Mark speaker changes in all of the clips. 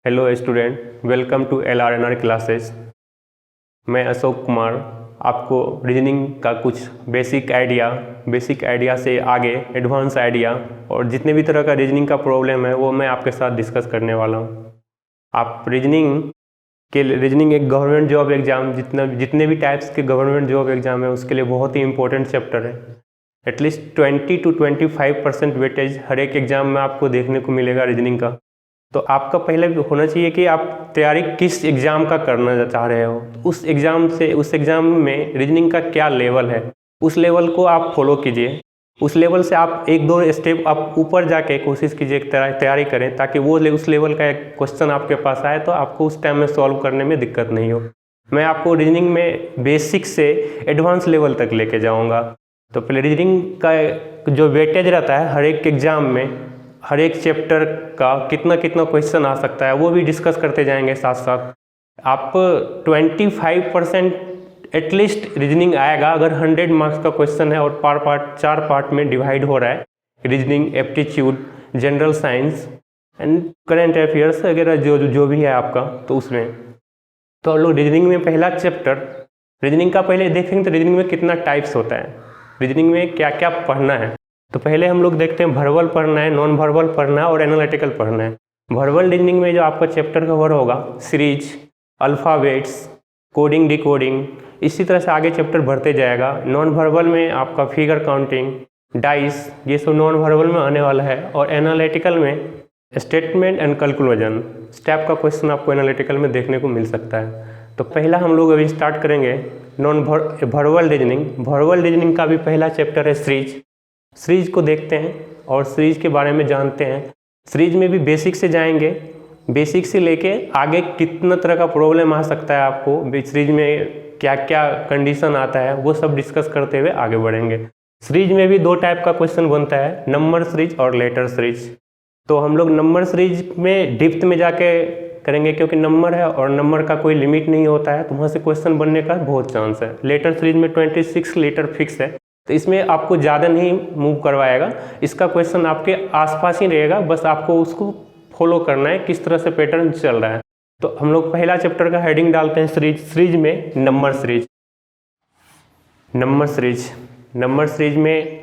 Speaker 1: Hello student, welcome to LRNR classes. मैं अशोक कुमार आपको reasoning का कुछ बेसिक आइडिया से आगे एडवांस आइडिया और जितने भी तरह का रीजनिंग का प्रॉब्लम है वो मैं आपके साथ डिस्कस करने वाला हूँ। आप रीजनिंग एक गवर्नमेंट जॉब एग्ज़ाम जितने भी टाइप्स के गवर्नमेंट जॉब एग्ज़ाम है उसके लिए बहुत ही इंपॉर्टेंट चैप्टर है। एटलीस्ट 20 to 25% वेटेज हर एक एग्ज़ाम में आपको देखने को मिलेगा रीजनिंग का। तो आपका पहले होना चाहिए कि आप तैयारी किस एग्ज़ाम का करना चाह रहे हो, उस एग्ज़ाम में रीजनिंग का क्या लेवल है, उस लेवल को आप फॉलो कीजिए। उस लेवल से आप एक दो स्टेप आप ऊपर जाके कोशिश कीजिए तैयारी करें, ताकि उस लेवल का एक क्वेश्चन आपके पास आए तो आपको उस टाइम में सॉल्व करने में दिक्कत नहीं हो। मैं आपको रीजनिंग में बेसिक से एडवांस लेवल तक लेके जाऊँगा। तो पहले रीजनिंग का जो वेटेज रहता है हर एक एग्ज़ाम में, हर एक चैप्टर का कितना क्वेश्चन आ सकता है वो भी डिस्कस करते जाएंगे साथ साथ। आप 25% एटलीस्ट रीजनिंग आएगा अगर 100 मार्क्स का क्वेश्चन है और चार पार्ट में डिवाइड हो रहा है। Reasoning, aptitude, general science and current affairs वगैरह जो भी है आपका, तो उसमें तो हम लोग रीजनिंग में पहला चैप्टर रीजनिंग का पहले देखेंगे तो रीजनिंग में कितना टाइप्स होता है, रीजनिंग में क्या क्या पढ़ना है। तो पहले हम लोग देखते हैं वर्बल पढ़ना है, नॉन वर्बल पढ़ना है और एनालिटिकल पढ़ना है। वर्बल रीजनिंग में जो आपका चैप्टर कवर होगा सीरीज, अल्फ़ाबेट्स, कोडिंग, डिकोडिंग, इसी तरह से आगे चैप्टर बढ़ते जाएगा। नॉन वर्बल में आपका फिगर काउंटिंग, डाइस, ये सब नॉन वर्बल में आने वाला है। और एनालिटिकल में स्टेटमेंट एंड कंक्लूजन, स्टेप का क्वेश्चन आपको एनालिटिकल में देखने को मिल सकता है। तो पहला हम लोग अभी स्टार्ट करेंगे वर्बल रीजनिंग। वर्बल रीजनिंग का भी पहला चैप्टर है सीरीज को देखते हैं और सीरीज के बारे में जानते हैं। सीरीज में भी बेसिक से जाएंगे, बेसिक से लेके आगे कितना तरह का प्रॉब्लम आ सकता है आपको, सीरीज में क्या क्या कंडीशन आता है वो सब डिस्कस करते हुए आगे बढ़ेंगे। सीरीज में भी दो टाइप का क्वेश्चन बनता है, नंबर सीरीज और लेटर सीरीज। तो हम लोग नंबर सीरीज में डिप्थ में जाके करेंगे, क्योंकि नंबर है और नंबर का कोई लिमिट नहीं होता है, तो वहाँ से क्वेश्चन बनने का बहुत चांस है। लेटर सीरीज में 26 लेटर फिक्स है, तो इसमें आपको ज़्यादा नहीं मूव करवाएगा, इसका क्वेश्चन आपके आसपास ही रहेगा, बस आपको उसको फॉलो करना है किस तरह से पैटर्न चल रहा है। तो हम लोग पहला चैप्टर का हेडिंग डालते हैं सीरीज में नंबर सीरीज में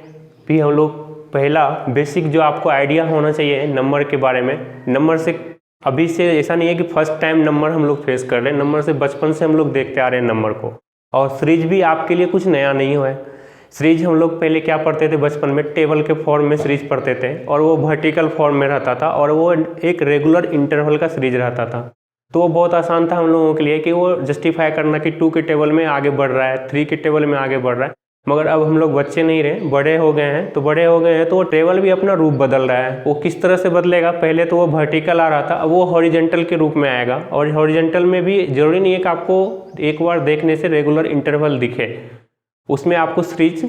Speaker 1: भी हम लोग पहला बेसिक जो आपको आइडिया होना चाहिए नंबर के बारे में। नंबर से अभी से ऐसा नहीं है कि फर्स्ट टाइम नंबर हम लोग फेस कर रहे हैं, नंबर से बचपन से हम लोग देखते आ रहे हैं नंबर को। और सीरीज भी आपके लिए कुछ नया नहीं हुआ है। सीरीज हम लोग पहले क्या पढ़ते थे बचपन में, टेबल के फॉर्म में सीरीज पढ़ते थे और वो वर्टिकल फॉर्म में रहता था और वो एक रेगुलर इंटरवल का सीरीज रहता था। तो वो बहुत आसान था हम लोगों के लिए कि वो जस्टिफाई करना कि 2 के टेबल में आगे बढ़ रहा है, 3 के टेबल में आगे बढ़ रहा है। मगर अब हम लोग बच्चे नहीं रहे, बड़े हो गए हैं, तो वो टेबल भी अपना रूप बदल रहा है। वो किस तरह से बदलेगा, पहले तो वो वर्टिकल आ रहा था, अब वो हॉरिजेंटल के रूप में आएगा। और हॉरिजेंटल में भी जरूरी नहीं है कि आपको एक बार देखने से रेगुलर इंटरवल दिखे, उसमें आपको सीरीज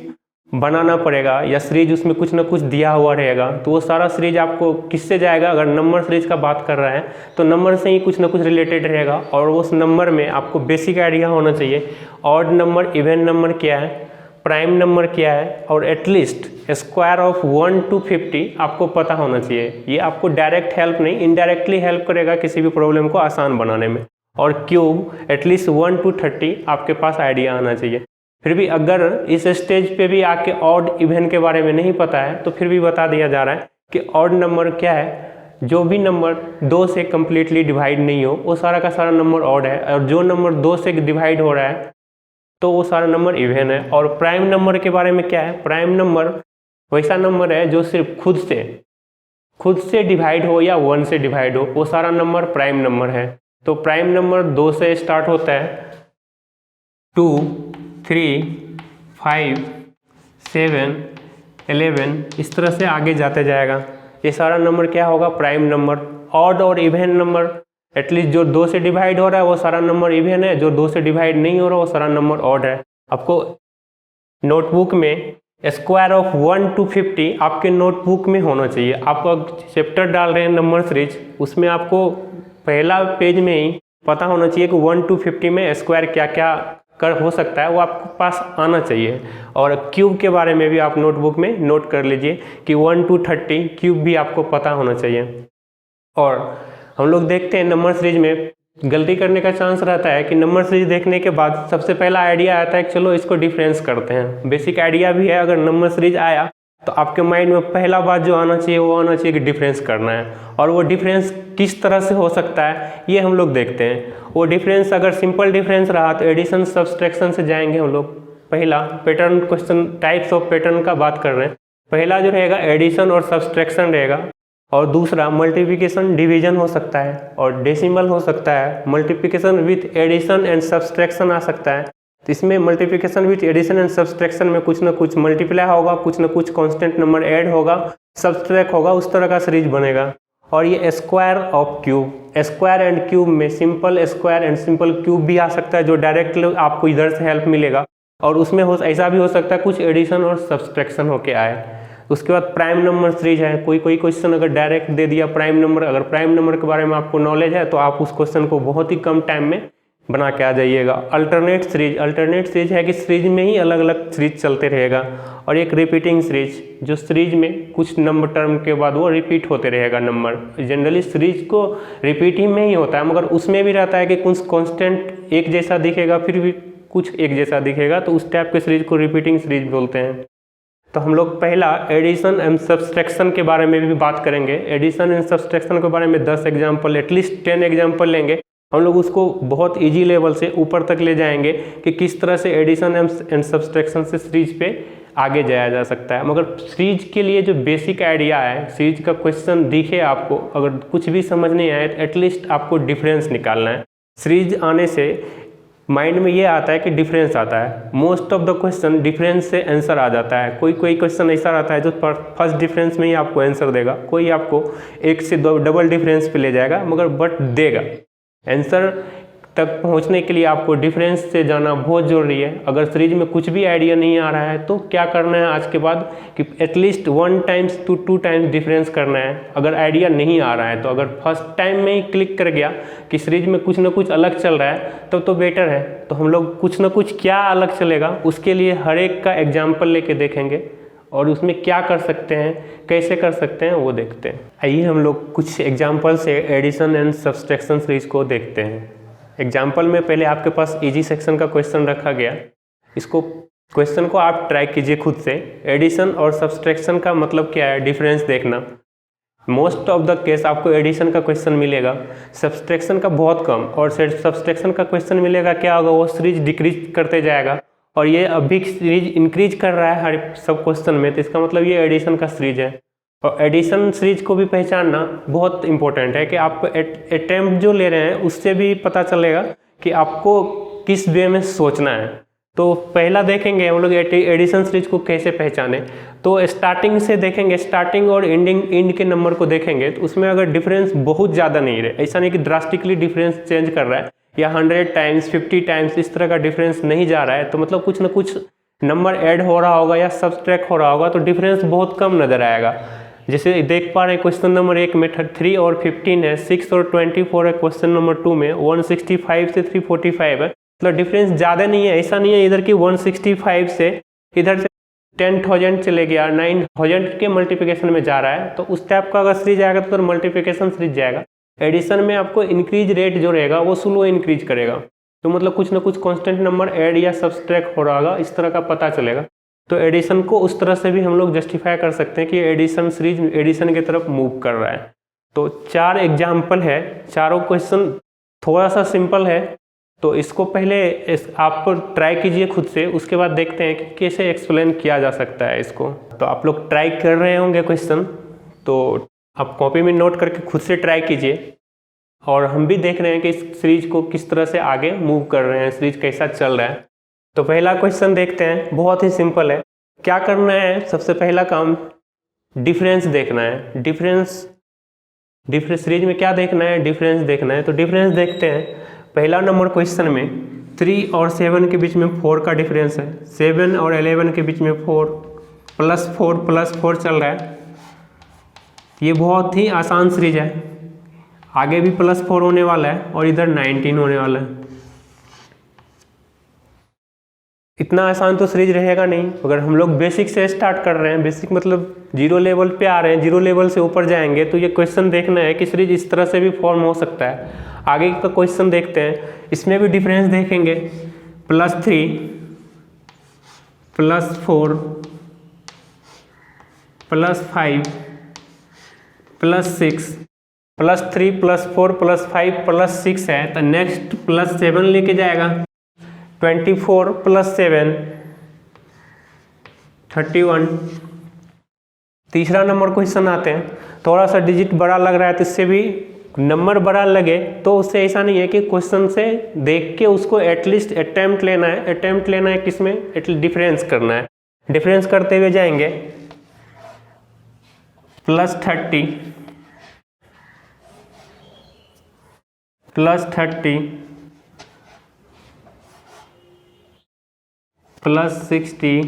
Speaker 1: बनाना पड़ेगा या सीरीज उसमें कुछ ना कुछ दिया हुआ रहेगा। तो वो सारा सीरीज आपको किससे जाएगा, अगर नंबर सीरीज का बात कर रहा है तो नंबर से ही कुछ ना कुछ रिलेटेड रहेगा। और उस नंबर में आपको बेसिक आइडिया होना चाहिए, ऑड नंबर, इवन नंबर क्या है, प्राइम नंबर क्या है, और एटलीस्ट स्क्वायर ऑफ 1 to 50 आपको पता होना चाहिए। ये आपको डायरेक्ट हेल्प नहीं, इनडायरेक्टली हेल्प करेगा किसी भी प्रॉब्लम को आसान बनाने में। और क्यूब एटलीस्ट 1 to 30 आपके पास आइडिया आना चाहिए। फिर भी अगर इस स्टेज पे भी आके ऑड इवन के बारे में नहीं पता है तो फिर भी बता दिया जा रहा है कि ऑड नंबर क्या है, जो भी नंबर 2 से कम्प्लीटली डिवाइड नहीं हो वो सारा का सारा नंबर ऑड है, और जो नंबर 2 से डिवाइड हो रहा है तो वो सारा नंबर इवन है। और प्राइम नंबर के बारे में क्या है, प्राइम नंबर वैसा नंबर है जो सिर्फ खुद से डिवाइड हो या 1 से डिवाइड हो, वो सारा नंबर प्राइम नंबर है। तो प्राइम नंबर 2 से स्टार्ट होता है, 2, 3, 5, 7, 11, इस तरह से आगे जाते जाएगा। ये सारा नंबर क्या होगा, प्राइम नंबर। ऑड और इवन नंबर, एटलीस्ट जो 2 से डिवाइड हो रहा है वो सारा नंबर इवन है, जो 2 से डिवाइड नहीं हो रहा वो सारा नंबर ऑड है। आपको नोटबुक में स्क्वायर ऑफ 1 to 50 आपके नोटबुक में होना चाहिए। आप चैप्टर डाल रहे हैं नंबर सीरीज, उसमें आपको पहला पेज में ही पता होना चाहिए कि 1 to 50 में स्क्वायर क्या क्या कर हो सकता है, वो आपके पास आना चाहिए। और क्यूब के बारे में भी आप नोटबुक में नोट कर लीजिए कि 1 to 30 क्यूब भी आपको पता होना चाहिए। और हम लोग देखते हैं नंबर सीरीज में गलती करने का चांस रहता है कि नंबर सीरीज देखने के बाद सबसे पहला आइडिया आता है कि चलो इसको डिफरेंस करते हैं। बेसिक आइडिया भी है, अगर नंबर सीरीज आया तो आपके माइंड में पहला बात जो आना चाहिए वो आना चाहिए कि डिफरेंस करना है, और वो डिफरेंस किस तरह से हो सकता है ये हम लोग देखते हैं। वो डिफरेंस अगर सिंपल डिफरेंस रहा तो एडिशन सब्सट्रैक्शन से जाएंगे हम लोग। पहला pattern question, types of pattern का बात कर रहे हैं। पहला जो रहेगा एडिशन और सब्सट्रैक्शन रहेगा, और दूसरा मल्टीप्लिकेशन डिवीजन हो सकता है, और डेसिमल हो सकता है। Multiplication with addition and subtraction आ सकता है। तो इसमें multiplication with addition and subtraction में कुछ ना कुछ मल्टीप्लाई होगा, कुछ ना कुछ कांस्टेंट नंबर ऐड होगा, सब्सट्रैक्ट होगा, उस तरह का सीरीज बनेगा। और ये square of cube, square and cube में simple square and simple cube भी आ सकता है जो डायरेक्ट आपको इधर से हेल्प मिलेगा, और उसमें ऐसा भी हो सकता है कुछ एडिशन और सब्सट्रैक्शन होके आए। उसके बाद प्राइम नंबर सीरीज है। कोई क्वेश्चन अगर डायरेक्ट दे दिया प्राइम नंबर, अगर प्राइम नंबर के बारे में आपको नॉलेज है तो आप उस क्वेश्चन को बहुत ही कम टाइम में बना के आ जाइएगा। अल्टरनेट सीरीज है कि सीरीज में ही अलग अलग सीरीज चलते रहेगा। और एक रिपीटिंग सीरीज, जो सीरीज में कुछ नंबर टर्म के बाद वो रिपीट होते रहेगा नंबर। जनरली सीरीज को रिपीटिंग में ही होता है, मगर उसमें भी रहता है कि कुछ कांस्टेंट एक जैसा दिखेगा फिर भी कुछ एक जैसा दिखेगा, तो उस टाइप के सीरीज को रिपीटिंग सीरीज बोलते हैं। तो हम लोग पहला एडिशन एंड सब्सट्रैक्शन के बारे में भी बात करेंगे। एडिशन एंड सब्सट्रैक्शन के बारे में 10 एग्जाम्पल, एटलीस्ट 10 एग्जाम्पल लेंगे। हम लोग उसको बहुत इजी लेवल से ऊपर तक ले जाएंगे कि किस तरह से एडिशन एंड सब्सट्रैक्शन से सीरीज पे आगे जाया जा सकता है। मगर सीरीज के लिए जो बेसिक आइडिया है, सीरीज का क्वेश्चन दिखे आपको, अगर कुछ भी समझ नहीं आए तो एटलीस्ट आपको डिफरेंस निकालना है। सीरीज आने से माइंड में ये आता है कि डिफरेंस आता है। Most of the question difference से आंसर आ जाता है। कोई क्वेश्चन ऐसा रहता है जो फर्स्ट डिफरेंस में ही आपको आंसर देगा, कोई आपको एक से डबल डिफरेंस पे ले जाएगा, मगर बट देगा। आंसर तक पहुंचने के लिए आपको डिफरेंस से जाना बहुत ज़रूरी है। अगर सीरीज में कुछ भी आइडिया नहीं आ रहा है तो क्या करना है आज के बाद कि at least 1 times to 2 times difference करना है। अगर आइडिया नहीं आ रहा है तो अगर फर्स्ट टाइम में ही क्लिक कर गया कि सीरीज में कुछ ना कुछ अलग चल रहा है तब तो बेटर है। तो हम लोग कुछ ना कुछ क्या अलग चलेगा उसके लिए हर एक का एग्जाम्पल लेके देखेंगे, और उसमें क्या कर सकते हैं, कैसे कर सकते हैं वो देखते हैं। आइए हम लोग कुछ एग्जाम्पल से एडिशन एंड सब्सट्रैक्शन सीरीज को देखते हैं। एग्जाम्पल में पहले आपके पास इजी सेक्शन का क्वेश्चन रखा गया। इसको क्वेश्चन को आप ट्राई कीजिए खुद से। एडिशन और सब्सट्रैक्शन का मतलब क्या है, डिफरेंस देखना। मोस्ट ऑफ द केस आपको एडिशन का क्वेश्चन मिलेगा, सब्सट्रैक्शन का बहुत कम, और सब्सट्रैक्शन का क्वेश्चन मिलेगा क्या होगा, वो सीरीज डिक्रीज करते जाएगा, और ये अभी सीरीज इंक्रीज कर रहा है हर सब क्वेश्चन में, तो इसका मतलब ये एडिशन का सीरीज है। और एडिशन सीरीज को भी पहचानना बहुत इंपॉर्टेंट है कि आप अटेम्प्ट जो ले रहे हैं उससे भी पता चलेगा कि आपको किस वे में सोचना है। तो पहला देखेंगे हम लोग एडिशन सीरीज को कैसे पहचाने। तो स्टार्टिंग से देखेंगे, स्टार्टिंग और एंड के नंबर को देखेंगे, तो उसमें अगर डिफरेंस बहुत ज़्यादा नहीं रहे, ऐसा नहीं कि ड्रास्टिकली डिफरेंस चेंज कर रहा है या 100 टाइम्स 50 टाइम्स इस तरह का डिफरेंस नहीं जा रहा है, तो मतलब कुछ ना कुछ नंबर ऐड हो रहा होगा या सब्सट्रैक्ट हो रहा होगा, तो डिफरेंस बहुत कम नज़र आएगा। जैसे देख पा रहे हैं क्वेश्चन नंबर 1 में 3 और 15 है, 6 और 24 है। क्वेश्चन नंबर 2 में 165 से 345 है, मतलब डिफरेंस ज़्यादा नहीं है। ऐसा नहीं है इधर की 165 से इधर से 10,000 चले गया, 9,000 के मल्टीप्लिकेशन में जा रहा है, तो उस टाइप का अगर सीरीज आएगा तो मल्टीप्लिकेशन सीरीज जाएगा। एडिशन में आपको इंक्रीज रेट जो रहेगा वो स्लो इंक्रीज करेगा, तो मतलब कुछ ना कुछ कांस्टेंट नंबर ऐड या सब्सट्रैक्ट हो रहा होगा, इस तरह का पता चलेगा। तो एडिशन को उस तरह से भी हम लोग जस्टिफाई कर सकते हैं कि एडिशन सीरीज एडिशन की तरफ मूव कर रहा है। तो 4 एग्जाम्पल है, चारों क्वेश्चन थोड़ा सा सिंपल है, तो इसको पहले आप ट्राई कीजिए खुद से, उसके बाद देखते हैं कि कैसे एक्सप्लेन किया जा सकता है इसको। तो आप लोग ट्राई कर रहे होंगे क्वेश्चन, तो आप कॉपी में नोट करके खुद से ट्राई कीजिए, और हम भी देख रहे हैं कि इस सीरीज को किस तरह से आगे मूव कर रहे हैं, सीरीज कैसा चल रहा है। तो पहला क्वेश्चन देखते हैं, बहुत ही सिंपल है। क्या करना है, सबसे पहला काम डिफरेंस देखना है। डिफरेंस सीरीज में क्या देखना है, डिफरेंस देखना है। तो डिफरेंस देखते हैं। पहला नंबर क्वेश्चन में 3 और 7 के बीच में 4 का डिफरेंस है, 7 और 11 के बीच में 4 + 4 चल रहा है। ये बहुत ही आसान सीरीज है, आगे भी +4 होने वाला है और इधर 19 होने वाला है। इतना आसान तो सीरीज रहेगा नहीं। अगर हम लोग बेसिक से स्टार्ट कर रहे हैं, बेसिक मतलब 0 लेवल पे आ रहे हैं, 0 लेवल से ऊपर जाएंगे तो ये क्वेश्चन देखना है कि सीरीज इस तरह से भी फॉर्म हो सकता है। आगे का क्वेश्चन देखते हैं, इसमें भी डिफरेंस देखेंगे। +3 +4 +5 +6 +3 +4 +5 +6 है तो नेक्स्ट +7 लेके जाएगा। 24 +7 31। तीसरा नंबर क्वेश्चन आते हैं, थोड़ा सा डिजिट बड़ा लग रहा है तो इससे भी नंबर बड़ा लगे तो उससे ऐसा नहीं है कि क्वेश्चन से देख के उसको एटलीस्ट अटेम्प्ट लेना है। अटेम्प्ट लेना है किसमें, डिफरेंस करना है। डिफरेंस करते हुए जाएंगे +30 +30 +60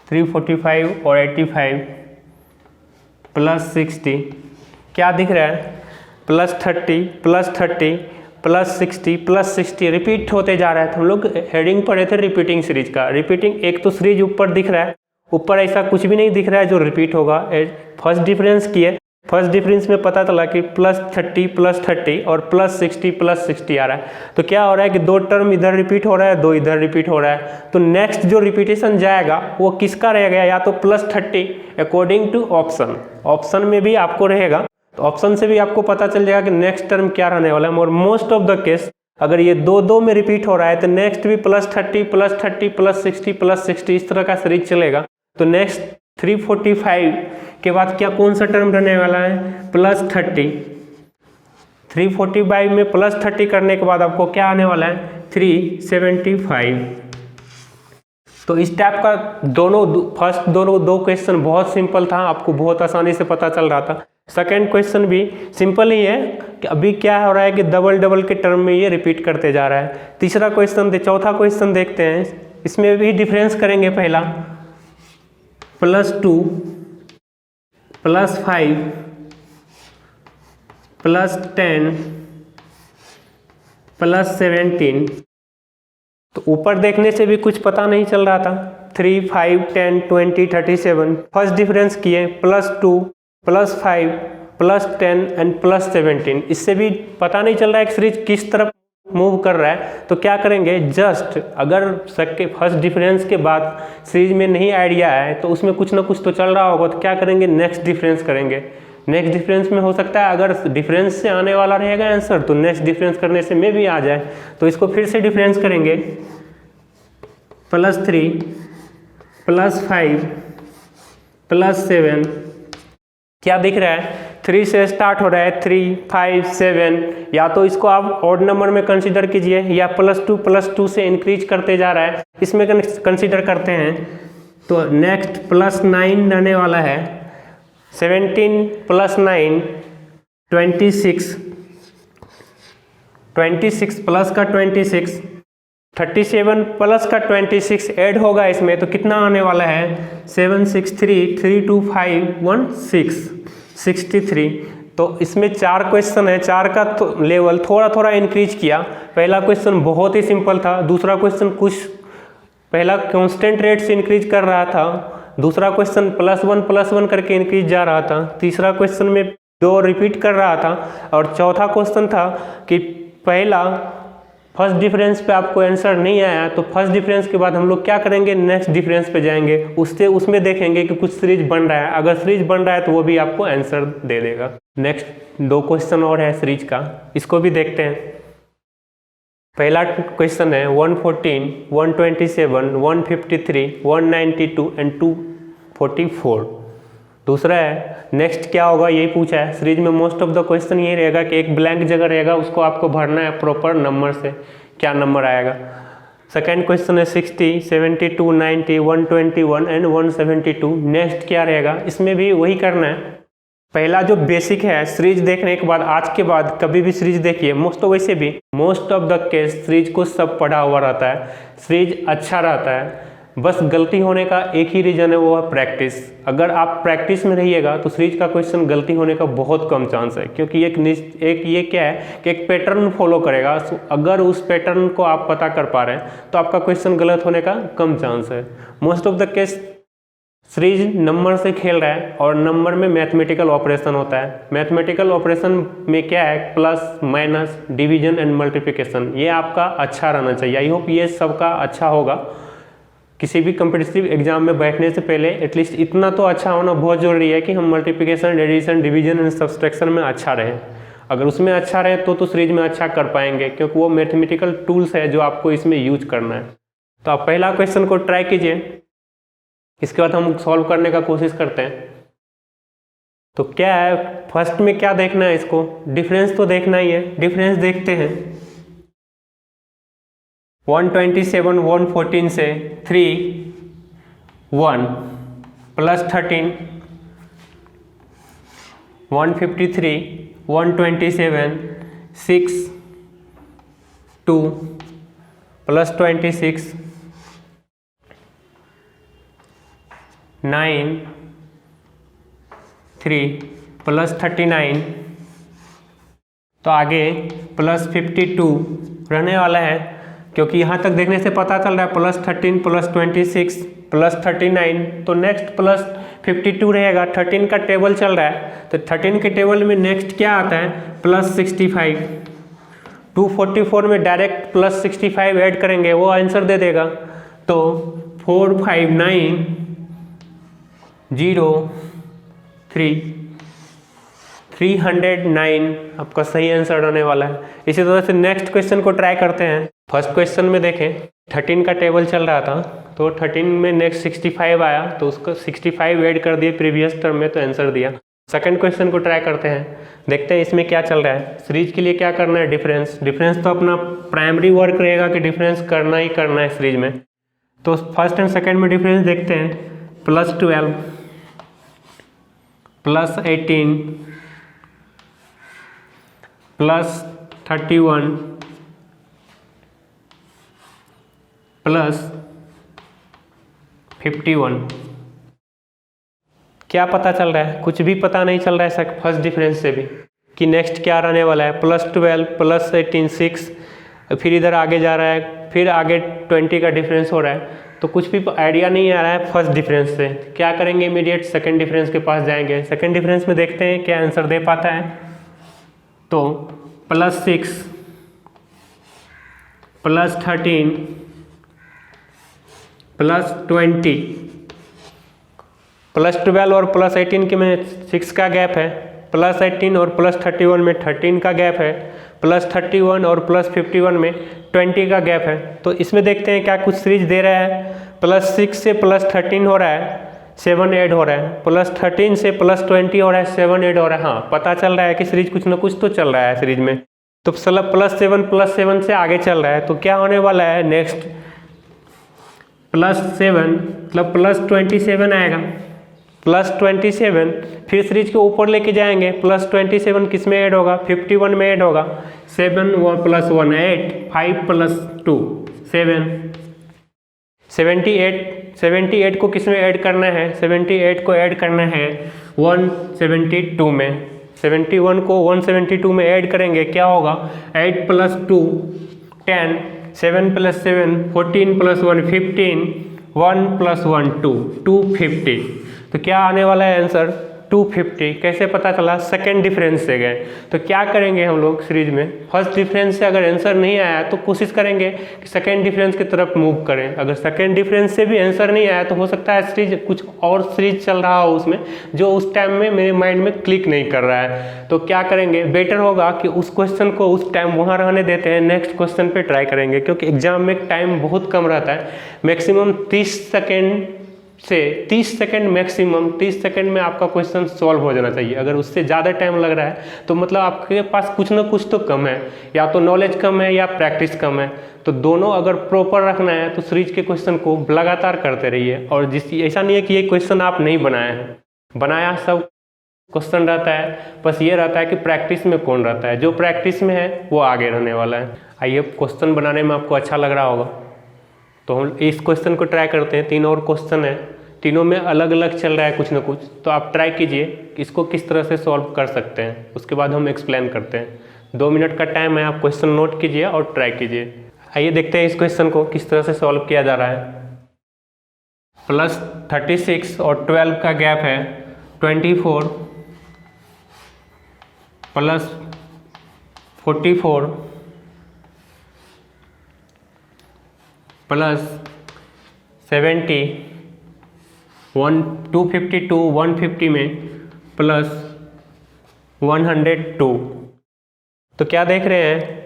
Speaker 1: 345 और 85 +60। क्या दिख रहा है, +30 +30 +60 +60 रिपीट होते जा रहा है। तो हम लोग हेडिंग पढ़े थे रिपीटिंग सीरीज का। रिपीटिंग एक तो सीरीज ऊपर दिख रहा है, ऊपर ऐसा कुछ भी नहीं दिख रहा है जो रिपीट होगा। फर्स्ट डिफरेंस किए, फर्स्ट डिफरेंस में पता चला कि +30 +30 और +60 +60 आ रहा है। तो क्या हो रहा है कि 2 टर्म इधर रिपीट हो रहा है, 2 इधर रिपीट हो रहा है। तो नेक्स्ट जो रिपीटेशन जाएगा वो किसका रहेगा, या तो +30 अकॉर्डिंग टू ऑप्शन। ऑप्शन में भी आपको रहेगा तो ऑप्शन से भी आपको पता चल जाएगा कि नेक्स्ट टर्म क्या रहने वाला है। और मोस्ट ऑफ द केस अगर ये 2 में रिपीट हो रहा है तो नेक्स्ट भी +30 +30 +60 +60 इस तरह का सीरीज चलेगा। तो नेक्स्ट 345 के बाद क्या कौन सा टर्म रहने वाला है, +30। 345 में +30 करने के बाद आपको क्या आने वाला है, 375। तो इस टाइप का फर्स्ट दोनों 2 क्वेश्चन बहुत सिंपल था, आपको बहुत आसानी से पता चल रहा था। सेकेंड क्वेश्चन भी सिंपल ही है कि अभी क्या हो रहा है कि डबल के टर्म में ये रिपीट करते जा रहा है। तीसरा क्वेश्चन चौथा क्वेश्चन देखते हैं, इसमें भी डिफरेंस करेंगे। पहला +2 +5 +10 +17। तो ऊपर देखने से भी कुछ पता नहीं चल रहा था। 3 5 10 20 37 फर्स्ट डिफरेंस किए, +2 +5 +10 एंड +17। इससे भी पता नहीं चल रहा है कि सीरीज किस तरफ मूव कर रहा है। तो क्या करेंगे, जस्ट अगर सबके फर्स्ट डिफरेंस के बाद सीरीज में नहीं आइडिया है तो उसमें कुछ ना कुछ तो चल रहा होगा। तो क्या करेंगे, नेक्स्ट डिफरेंस करेंगे। नेक्स्ट डिफरेंस में हो सकता है अगर डिफरेंस से आने वाला रहेगा आंसर तो नेक्स्ट डिफरेंस करने से में भी आ जाए। तो इसको फिर से डिफरेंस करेंगे, +3 +5 +7। क्या दिख रहा है, 3 से स्टार्ट हो रहा है, 3 5 7। या तो इसको आप ऑड नंबर में कंसीडर कीजिए या +2 से इंक्रीज करते जा रहा है, इसमें कंसीडर करते हैं। तो नेक्स्ट +9 रहने वाला है, 17 +9 26 26 प्लस का 26 37 प्लस का 26 ऐड होगा इसमें तो कितना आने वाला है, 763 325 63। तो इसमें 4 क्वेश्चन है, 4 का तो लेवल थोड़ा थोड़ा इंक्रीज किया। पहला क्वेश्चन बहुत ही सिंपल था, दूसरा क्वेश्चन कुछ पहला कांस्टेंट रेट से इंक्रीज कर रहा था, दूसरा क्वेश्चन +1 करके इंक्रीज जा रहा था, तीसरा क्वेश्चन में 2 रिपीट कर रहा था, और चौथा क्वेश्चन था कि पहला फर्स्ट डिफरेंस पे आपको आंसर नहीं आया तो फर्स्ट डिफरेंस के बाद हम लोग क्या करेंगे, नेक्स्ट डिफरेंस पे जाएंगे, उसमें देखेंगे कि कुछ सीरीज बन रहा है। अगर सीरीज बन रहा है तो वो भी आपको आंसर दे देगा। नेक्स्ट 2 क्वेश्चन और है सीरीज का, इसको भी देखते हैं। पहला क्वेश्चन है 114 127 153 192 एंड 244। दूसरा है नेक्स्ट क्या होगा यही पूछा है। सीरीज में मोस्ट ऑफ द क्वेश्चन यही रहेगा कि एक ब्लैंक जगह रहेगा, उसको आपको भरना है प्रॉपर नंबर से, क्या नंबर आएगा। सेकेंड क्वेश्चन है 60 72 90 121 एंड 172। नेक्स्ट क्या रहेगा, इसमें भी वही करना है। पहला जो बेसिक है, सीरीज देखने के बाद आज के बाद कभी भी सीरीज देखिए, most of the case series को सब पढ़ा हुआ रहता है, सीरीज अच्छा रहता है। बस गलती होने का एक ही रीज़न है, वो है प्रैक्टिस। अगर आप प्रैक्टिस में रहिएगा तो सीरीज का क्वेश्चन गलती होने का बहुत कम चांस है, क्योंकि एक ये क्या है कि एक पैटर्न फॉलो करेगा। अगर उस पैटर्न को आप पता कर पा रहे हैं तो आपका क्वेश्चन गलत होने का कम चांस है। Most of the case series number से खेल रहा है और नंबर में मैथमेटिकल ऑपरेशन होता है। मैथमेटिकल ऑपरेशन में क्या है, plus minus division and multiplication. ये आपका अच्छा रहना चाहिए। आई होप ये सबका अच्छा होगा। किसी भी कम्पिटिटिव एग्जाम में बैठने से पहले एटलीस्ट इतना तो अच्छा होना बहुत ज़रूरी है कि हम multiplication, addition, division and subtraction में अच्छा रहें। अगर उसमें अच्छा रहे तो सीरीज में अच्छा कर पाएंगे, क्योंकि वो मैथमेटिकल टूल्स है जो आपको इसमें यूज करना है। तो आप पहला क्वेश्चन को ट्राई कीजिए, इसके बाद हम सॉल्व करने का कोशिश करते हैं। तो क्या है, फर्स्ट में क्या देखना है, इसको डिफरेंस तो देखना ही है। डिफरेंस देखते हैं। 127 114 से 3 1 प्लस 13 153 127 6 2 प्लस 26 9 3 प्लस 39, तो आगे प्लस 52 रहने वाला है, क्योंकि यहाँ तक देखने से पता चल रहा है प्लस 13 प्लस 26 प्लस 39, तो नेक्स्ट प्लस 52 रहेगा। 13 का टेबल चल रहा है, तो 13 के टेबल में नेक्स्ट क्या आता है, प्लस 65। 244 में डायरेक्ट प्लस 65 ऐड करेंगे, वो आंसर दे देगा। तो 459 0 3 309 आपका सही आंसर रहने वाला है। इसी तरह से नेक्स्ट क्वेश्चन को ट्राई करते हैं। फर्स्ट क्वेश्चन में देखें 13 का टेबल चल रहा था, तो 13 में नेक्स्ट 65 आया, तो उसको 65 ऐड कर दिए प्रीवियस टर्म में, तो आंसर दिया। सेकंड क्वेश्चन को ट्राई करते हैं, देखते हैं इसमें क्या चल रहा है। सीरीज के लिए क्या करना है, डिफरेंस। डिफरेंस तो अपना प्राइमरी वर्क रहेगा कि डिफरेंस करना ही करना है सीरीज में। तो फर्स्ट एंड सेकंड में डिफरेंस देखते हैं। Plus 12 plus 18 plus 31 plus 51। क्या पता चल रहा है, कुछ भी पता नहीं चल रहा है फर्स्ट डिफरेंस से भी कि नेक्स्ट क्या रहने वाला है। प्लस 12 प्लस 18 6, फिर इधर आगे जा रहा है, फिर आगे 20 का डिफरेंस हो रहा है, तो कुछ भी आइडिया नहीं आ रहा है फर्स्ट डिफरेंस से। क्या करेंगे, इमीडिएट सेकंड डिफरेंस के पास जाएंगे। सेकंड डिफरेंस में देखते हैं क्या आंसर दे पाता है। तो प्लस 6 प्लस 13 प्लस 20 प्लस 12 और प्लस 18 के में 6 का गैप है, प्लस 18 और प्लस 31 में 13 का गैप है, प्लस 31 और प्लस 51 में 20 का गैप है। तो इसमें देखते हैं क्या कुछ सीरीज दे रहा है। प्लस 6 से प्लस 13 हो रहा है, 7 ऐड हो रहा है, प्लस 13 से प्लस 20 हो रहा है, 7 ऐड हो रहा है। हाँ, पता चल रहा है कि सीरीज कुछ ना कुछ तो चल रहा है सीरीज में। तो प्लस 7 से आगे चल रहा है, तो क्या होने वाला है नेक्स्ट, प्लस 7 मतलब प्लस 27 आएगा, प्लस 27 फिर सीरीज के ऊपर लेके जाएंगे। प्लस 27 किस में ऐड होगा, 51 में ऐड होगा। 7 1 प्लस 1 8, 5 प्लस 2 7, 78 को किस में ऐड करना है, 78 को ऐड करना है 172 में। 71 को 172 में ऐड करेंगे, क्या होगा, 8 प्लस 2 10, 7 प्लस 7 14 प्लस 1 15, 1 प्लस 1 2 250। तो क्या आने वाला है आंसर, 250। कैसे पता चला, सेकंड डिफरेंस से गए। तो क्या करेंगे हम लोग सीरीज में, फर्स्ट डिफरेंस से अगर आंसर नहीं आया तो कोशिश करेंगे कि सेकंड डिफरेंस की तरफ मूव करें। अगर सेकंड डिफरेंस से भी आंसर नहीं आया तो हो सकता है सीरीज कुछ और सीरीज चल रहा हो उसमें, जो उस टाइम में मेरे माइंड में क्लिक नहीं कर रहा है। तो क्या करेंगे, बेटर होगा कि उस क्वेश्चन को उस टाइम वहाँ रहने देते हैं, नेक्स्ट क्वेश्चन पर ट्राई करेंगे, क्योंकि एग्जाम में टाइम बहुत कम रहता है। मैक्सिमम 30 सेकेंड से 30 सेकंड, मैक्सिमम 30 सेकंड में आपका क्वेश्चन सॉल्व हो जाना चाहिए। अगर उससे ज़्यादा टाइम लग रहा है तो मतलब आपके पास कुछ ना कुछ तो कम है, या तो नॉलेज कम है या प्रैक्टिस कम है। तो दोनों अगर प्रॉपर रखना है तो सीरीज के क्वेश्चन को लगातार करते रहिए। और ऐसा नहीं है कि ये क्वेश्चन आप नहीं बनाए हैं, बनाया सब क्वेश्चन रहता है, बस ये रहता है कि प्रैक्टिस में कौन रहता है। जो प्रैक्टिस में है वो आगे रहने वाला है। आइए, क्वेश्चन बनाने में आपको अच्छा लग रहा होगा। तो हम इस क्वेश्चन को ट्राई करते हैं। 3 और क्वेश्चन है, तीनों में अलग अलग चल रहा है कुछ ना कुछ, तो आप ट्राई कीजिए इसको किस तरह से सॉल्व कर सकते हैं, उसके बाद हम एक्सप्लेन करते हैं। 2 मिनट का टाइम है, आप क्वेश्चन नोट कीजिए और ट्राई कीजिए। आइए देखते हैं इस क्वेश्चन को किस तरह से सॉल्व किया जा रहा है। +36 और 12 का गैप है 24 +44 +70 252 150 में +102। तो क्या देख रहे हैं,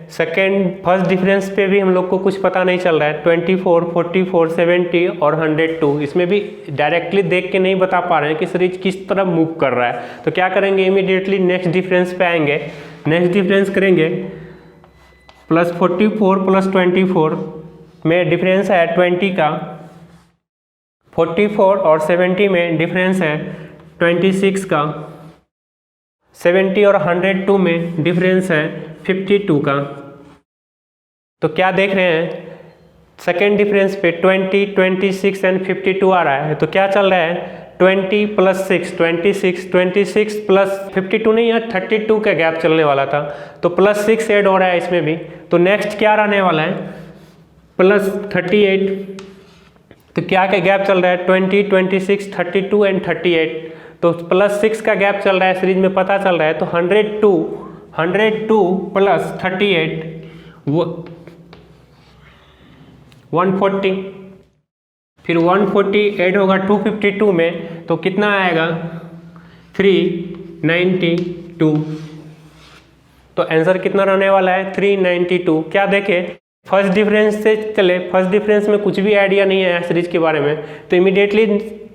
Speaker 1: फर्स्ट डिफरेंस पे भी हम लोग को कुछ पता नहीं चल रहा है। 24 44 70 और 102, इसमें भी डायरेक्टली देख के नहीं बता पा रहे हैं कि सीरीज किस तरफ मूव कर रहा है। तो क्या करेंगे, इमीडिएटली नेक्स्ट डिफरेंस पे आएंगे। नेक्स्ट डिफरेंस करेंगे +44 +24 में डिफरेंस है 20 का, 44 और 70 में डिफरेंस है 26 का, 70 और 102 में डिफरेंस है 52 का। तो क्या देख रहे हैं, सेकेंड डिफरेंस पे 20 26 एंड 52 आ रहा है। तो क्या चल रहा है, 20 + 6 26 26 + 52 नहीं है, 32 का गैप चलने वाला था, तो +6 ऐड हो रहा है इसमें भी। तो नेक्स्ट क्या रहने वाला है, +38। तो क्या का गैप चल रहा है, 20 26 32 एंड 38। तो +6 का गैप चल रहा है सीरीज में, पता चल रहा है। तो 102 + 38 140, फिर 140 ऐड होगा 252 में, तो कितना आएगा 392। तो आंसर कितना रहने वाला है, 392। क्या देखें, फर्स्ट डिफरेंस से चले, फर्स्ट डिफरेंस में कुछ भी आइडिया नहीं है सीरीज के बारे में, तो इमीडिएटली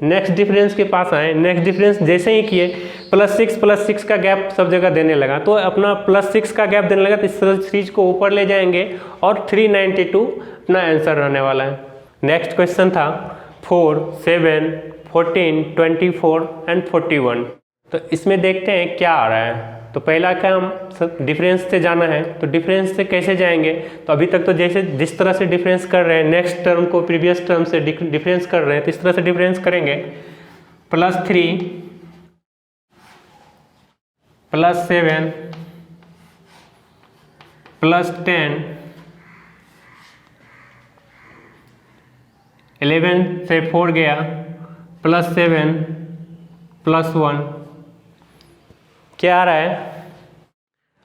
Speaker 1: नेक्स्ट डिफरेंस के पास आए। नेक्स्ट डिफरेंस जैसे ही किए, +6 का गैप सब जगह देने लगा, तो अपना +6 का गैप देने लगा, तो इस सीरीज को ऊपर ले जाएंगे और 392 अपना आंसर रहने वाला है। नेक्स्ट क्वेश्चन था 4 7 14 24 एंड 41। तो इसमें देखते हैं क्या आ रहा है। तो पहला काम डिफरेंस से जाना है, तो डिफरेंस से कैसे जाएंगे, तो अभी तक तो जैसे जिस तरह से डिफरेंस कर रहे हैं, नेक्स्ट टर्म को प्रीवियस टर्म से डिफरेंस कर रहे हैं, तो इस तरह से डिफरेंस करेंगे। +3 +7 +10 11 से 4 गया, +7 +1 क्या आ रहा है,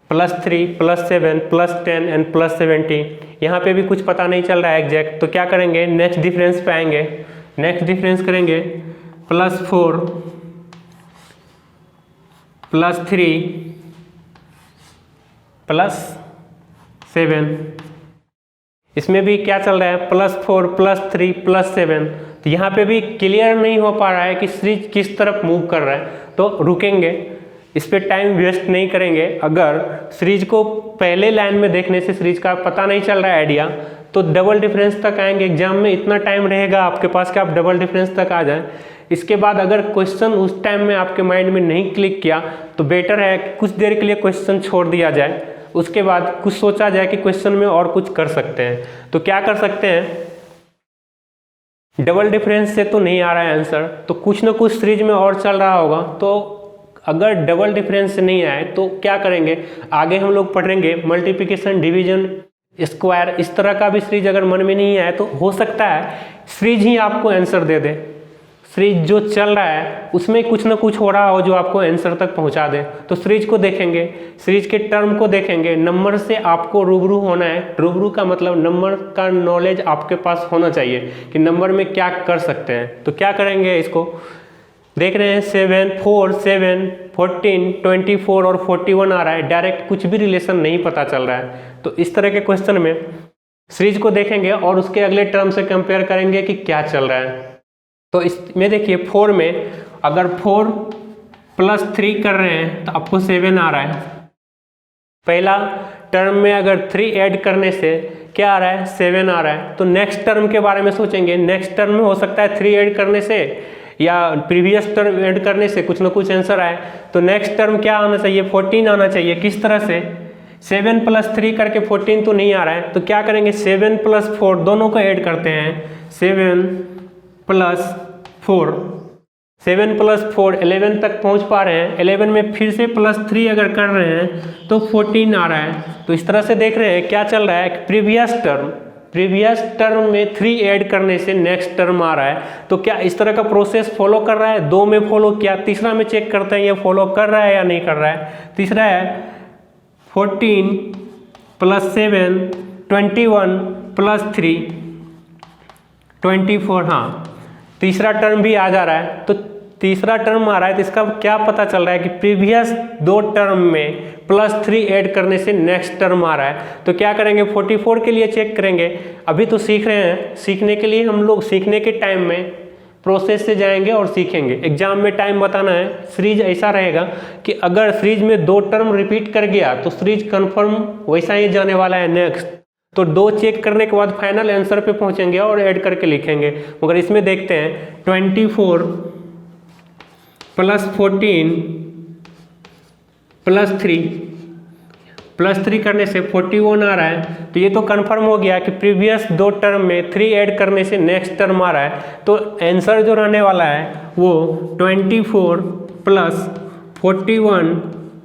Speaker 1: +3 +7 +10 एंड +70। यहाँ पे भी कुछ पता नहीं चल रहा है एग्जैक्ट, तो क्या करेंगे, नेक्स्ट डिफरेंस पे आएंगे। नेक्स्ट डिफरेंस करेंगे +4 +3 +7। इसमें भी क्या चल रहा है, +4 +3 +7। तो यहाँ पे भी क्लियर नहीं हो पा रहा है कि सीरीज किस तरफ मूव कर रहा है, तो रुकेंगे, इस पर टाइम वेस्ट नहीं करेंगे। अगर सीरीज को पहले लाइन में देखने से सीरीज का पता नहीं चल रहा है आइडिया, तो डबल डिफरेंस तक आएंगे। एग्जाम में इतना टाइम रहेगा आपके पास कि आप डबल डिफरेंस तक आ जाएं। इसके बाद अगर क्वेश्चन उस टाइम में आपके माइंड में नहीं क्लिक किया, तो बेटर है कि कुछ देर के लिए क्वेश्चन छोड़ दिया जाए, उसके बाद कुछ सोचा जाए कि क्वेश्चन में और कुछ कर सकते हैं। तो क्या कर सकते हैं, डबल डिफरेंस से तो नहीं आ रहा है आंसर, तो कुछ ना कुछ सीरीज में और चल रहा होगा। तो अगर डबल डिफरेंस से नहीं आए तो क्या करेंगे, आगे हम लोग पढ़ेंगे मल्टीप्लिकेशन डिवीजन स्क्वायर, इस तरह का भी सीरीज अगर मन में नहीं आए तो हो सकता है सीरीज ही आपको आंसर दे दे। सीरीज जो चल रहा है उसमें कुछ ना कुछ हो रहा हो जो आपको आंसर तक पहुंचा दे। तो सीरीज को देखेंगे, सीरीज के टर्म को देखेंगे, नंबर से आपको रूबरू होना है। रूबरू का मतलब नंबर का नॉलेज आपके पास होना चाहिए कि नंबर में क्या कर सकते हैं। तो क्या करेंगे, इसको देख रहे हैं 7 4 7 14 24 और 41 आ रहा है, डायरेक्ट कुछ भी रिलेशन नहीं पता चल रहा है। तो इस तरह के क्वेश्चन में सीरीज को देखेंगे और उसके अगले टर्म से कंपेयर करेंगे कि क्या चल रहा है। तो इसमें देखिए 4 में अगर 4 + 3 कर रहे हैं तो आपको 7 आ रहा है। पहला टर्म में अगर 3 ऐड करने से क्या आ रहा है, 7 आ रहा है। तो नेक्स्ट टर्म के बारे में सोचेंगे, नेक्स्ट टर्म में हो सकता है 3 ऐड करने से या प्रीवियस टर्म ऐड करने से कुछ ना कुछ आंसर आए। तो नेक्स्ट टर्म क्या आना चाहिए, 14 आना चाहिए। किस तरह से, 7 + 3 करके 14 तो नहीं आ रहा है, तो क्या करेंगे 7 + 4 दोनों को ऐड करते हैं। 7 + 4 7 + 4 11 तक पहुंच पा रहे हैं। 11 में फिर से +3 अगर कर रहे हैं तो 14 आ रहा है। तो इस तरह से देख रहे हैं क्या चल रहा है। प्रीवियस टर्म में 3 ऐड करने से नेक्स्ट टर्म आ रहा है। तो क्या इस तरह का प्रोसेस फॉलो कर रहा है? 2 में फॉलो किया, तीसरा में चेक करते हैं ये फॉलो कर रहा है या नहीं कर रहा है। तीसरा है 14 + 7 21 + 3 24। हाँ, तीसरा टर्म भी आ जा रहा है। तो तीसरा टर्म आ रहा है तो इसका क्या पता चल रहा है कि प्रीवियस 2 टर्म में +3 ऐड करने से नेक्स्ट टर्म आ रहा है। तो क्या करेंगे 44 के लिए चेक करेंगे। अभी तो सीख रहे हैं, सीखने के लिए हम लोग सीखने के टाइम में प्रोसेस से जाएंगे और सीखेंगे। एग्जाम में टाइम बताना है। सीरीज ऐसा रहेगा कि अगर सीरीज में 2 टर्म रिपीट कर गया तो सीरीज कंफर्म वैसा ही जाने वाला है नेक्स्ट। तो 2 चेक करने के बाद फाइनल आंसर पे पहुंचेंगे और ऐड करके लिखेंगे। मगर इसमें देखते हैं 24 + 14 + 3 करने से 41 आ रहा है। तो ये तो कंफर्म हो गया कि प्रीवियस 2 टर्म में 3 ऐड करने से नेक्स्ट टर्म आ रहा है। तो आंसर जो रहने वाला है वो 24 + 41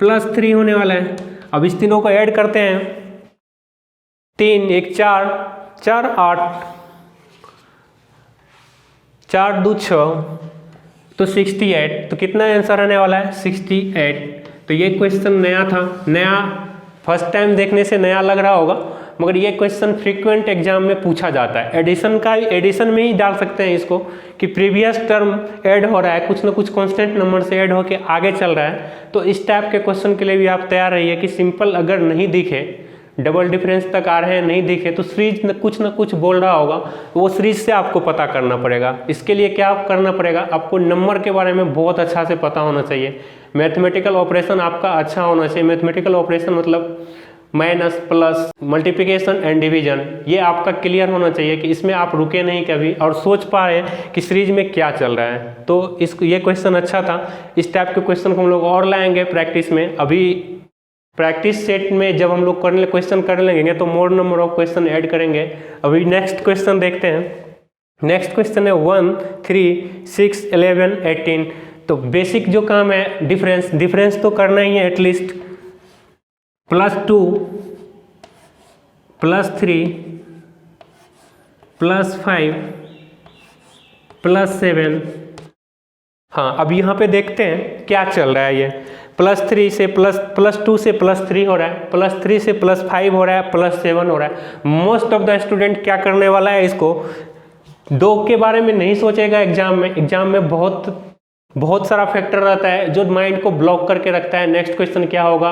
Speaker 1: + 3 होने वाला है। अब इस तीनों को ऐड करते हैं। 3 1 4 4 8 4 2 6 तो 68। तो कितना आंसर आने वाला है 68। तो ये क्वेश्चन नया था, नया फर्स्ट टाइम देखने से नया लग रहा होगा, मगर ये क्वेश्चन फ्रीक्वेंट एग्जाम में पूछा जाता है। एडिशन में ही डाल सकते हैं इसको कि प्रीवियस टर्म ऐड हो रहा है, कुछ ना कुछ कांस्टेंट नंबर से ऐड होके आगे चल रहा है। तो इस टाइप के क्वेश्चन के लिए भी आप तैयार रहिए कि सिंपल अगर नहीं दिखे, डबल डिफरेंस तक आ रहे हैं नहीं दिखे, तो सीरीज ना कुछ बोल रहा होगा, वो सीरीज से आपको पता करना पड़ेगा। इसके लिए क्या करना पड़ेगा, आपको नंबर के बारे में बहुत अच्छा से पता होना चाहिए। मैथमेटिकल ऑपरेशन आपका अच्छा होना चाहिए। मैथमेटिकल ऑपरेशन मतलब minus, plus, multiplication and division, ये आपका क्लियर होना चाहिए कि इसमें आप रुके नहीं कभी और सोच पा रहे हैं कि सीरीज में क्या चल रहा है। तो ये क्वेश्चन अच्छा था। इस टाइप के क्वेश्चन को हम लोग और लाएंगे प्रैक्टिस में। अभी प्रैक्टिस सेट में जब हम लोग क्वेश्चन कर लेंगे तो मोर नंबर ऑफ क्वेश्चन ऐड करेंगे। अभी नेक्स्ट क्वेश्चन देखते हैं। नेक्स्ट क्वेश्चन है 1 3 6 11 18। तो बेसिक जो काम है डिफरेंस तो करना ही है एटलीस्ट। +2 +3 +5 +7। हाँ, अब यहाँ पे देखते हैं क्या चल रहा है। ये +3 से +2 से +3 हो रहा है, +3 से +5 हो रहा है, +7 हो रहा है। मोस्ट ऑफ द स्टूडेंट क्या करने वाला है, इसको 2 के बारे में नहीं सोचेगा एग्जाम में। एग्जाम में बहुत सारा फैक्टर रहता है जो माइंड को ब्लॉक करके रखता है। नेक्स्ट क्वेश्चन क्या होगा,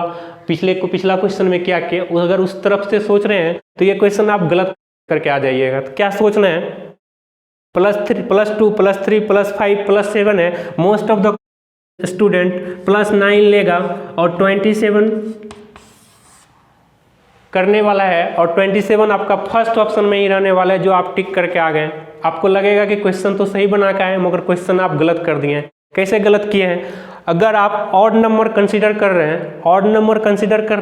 Speaker 1: पिछला क्वेश्चन में क्या किया, अगर उस तरफ से सोच रहे हैं तो ये क्वेश्चन आप गलत करके आ जाइएगा। तो क्या सोचना है, +3 +2 +3 +5 +7 है। मोस्ट ऑफ द स्टूडेंट +9 लेगा और 27 करने वाला है, और 27 आपका फर्स्ट ऑप्शन में ही रहने वाला है जो आप टिक करके आ गए। आपको लगेगा कि क्वेश्चन तो सही बना के आए, मगर क्वेश्चन आप गलत कर दिए हैं। कैसे गलत किए हैं, अगर आप ऑड नंबर कंसीडर कर रहे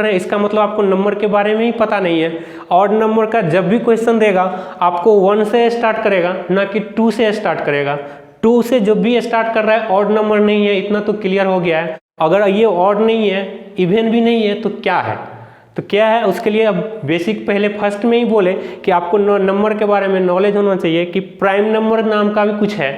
Speaker 1: हैं, इसका मतलब आपको नंबर के बारे में ही पता नहीं है। ऑड नंबर का जब भी क्वेश्चन देगा आपको 1 से स्टार्ट करेगा, ना कि 2 से स्टार्ट करेगा। 2 से जब भी स्टार्ट कर रहा है ऑड नंबर नहीं है, इतना तो क्लियर हो गया है। अगर ये ऑड नहीं है, इवन भी नहीं है, तो क्या है? तो क्या है, उसके लिए अब बेसिक पहले फर्स्ट में ही बोले कि आपको नंबर के बारे में नॉलेज होना चाहिए कि प्राइम नंबर नाम का भी कुछ है।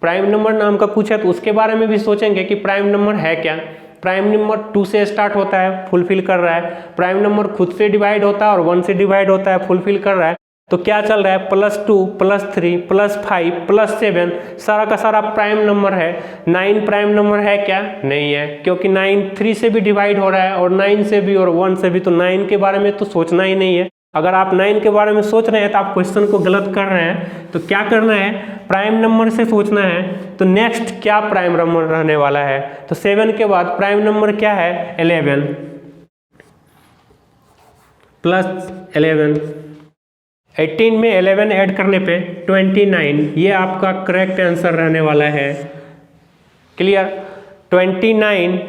Speaker 1: प्राइम नंबर नाम का कुछ है तो उसके बारे में भी सोचेंगे कि प्राइम नंबर है क्या। प्राइम नंबर 2 से स्टार्ट होता है, फुलफिल कर रहा है। प्राइम नंबर खुद से डिवाइड होता है और 1 से डिवाइड होता है, फुलफिल कर रहा है। तो क्या चल रहा है, +2 +3 +5 +7 सारा का सारा प्राइम नंबर है। 9 प्राइम नंबर है क्या? नहीं है, क्योंकि 9 3 से भी डिवाइड हो रहा है और 9 से भी और 1 से भी। तो 9 के बारे में तो सोचना ही नहीं है। अगर आप 9 के बारे में सोच रहे हैं तो आप क्वेश्चन को गलत कर रहे हैं। तो क्या करना है, प्राइम नंबर से सोचना है। तो नेक्स्ट क्या प्राइम नंबर रहने वाला है, तो 7 के बाद प्राइम नंबर क्या है, 11 +11। 18 में 11 ऐड करने पे 29, ये आपका करेक्ट आंसर रहने वाला है। क्लियर? 29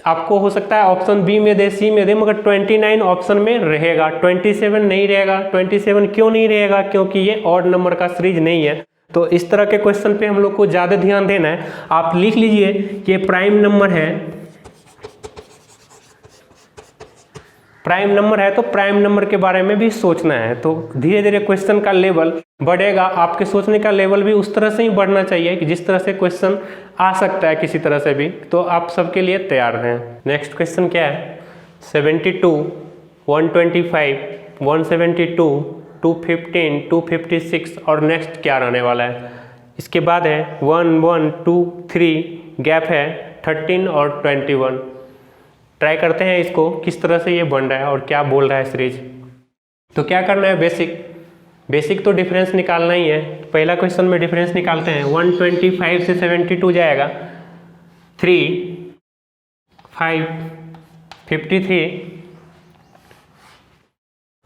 Speaker 1: आपको हो सकता है ऑप्शन बी में दे, सी में दे, मगर 29 ऑप्शन में रहेगा, 27 नहीं रहेगा। 27 क्यों नहीं रहेगा? क्योंकि ये ऑड नंबर का सीरीज नहीं है। तो इस तरह के क्वेश्चन पे हम लोग को ज़्यादा ध्यान देना है। आप लिख लीजिए कि ये प्राइम नंबर है, प्राइम नंबर है तो प्राइम नंबर के बारे में भी सोचना है। तो धीरे धीरे क्वेश्चन का लेवल बढ़ेगा, आपके सोचने का लेवल भी उस तरह से ही बढ़ना चाहिए कि जिस तरह से क्वेश्चन आ सकता है किसी तरह से भी, तो आप सबके लिए तैयार रहें। नेक्स्ट क्वेश्चन क्या है? 72, 125, 172, 215, 256 और नेक्स्ट क्या रहने वाला है? इसके बाद है 1, 1, 2, 3, गैप है 13 और 21। ट्राई करते हैं इसको किस तरह से ये बन रहा है और क्या बोल रहा है सीरीज। तो क्या करना है? बेसिक तो डिफरेंस निकालना ही है। पहला क्वेश्चन में डिफरेंस निकालते हैं। 125 से 72 जाएगा 3, 5, 53।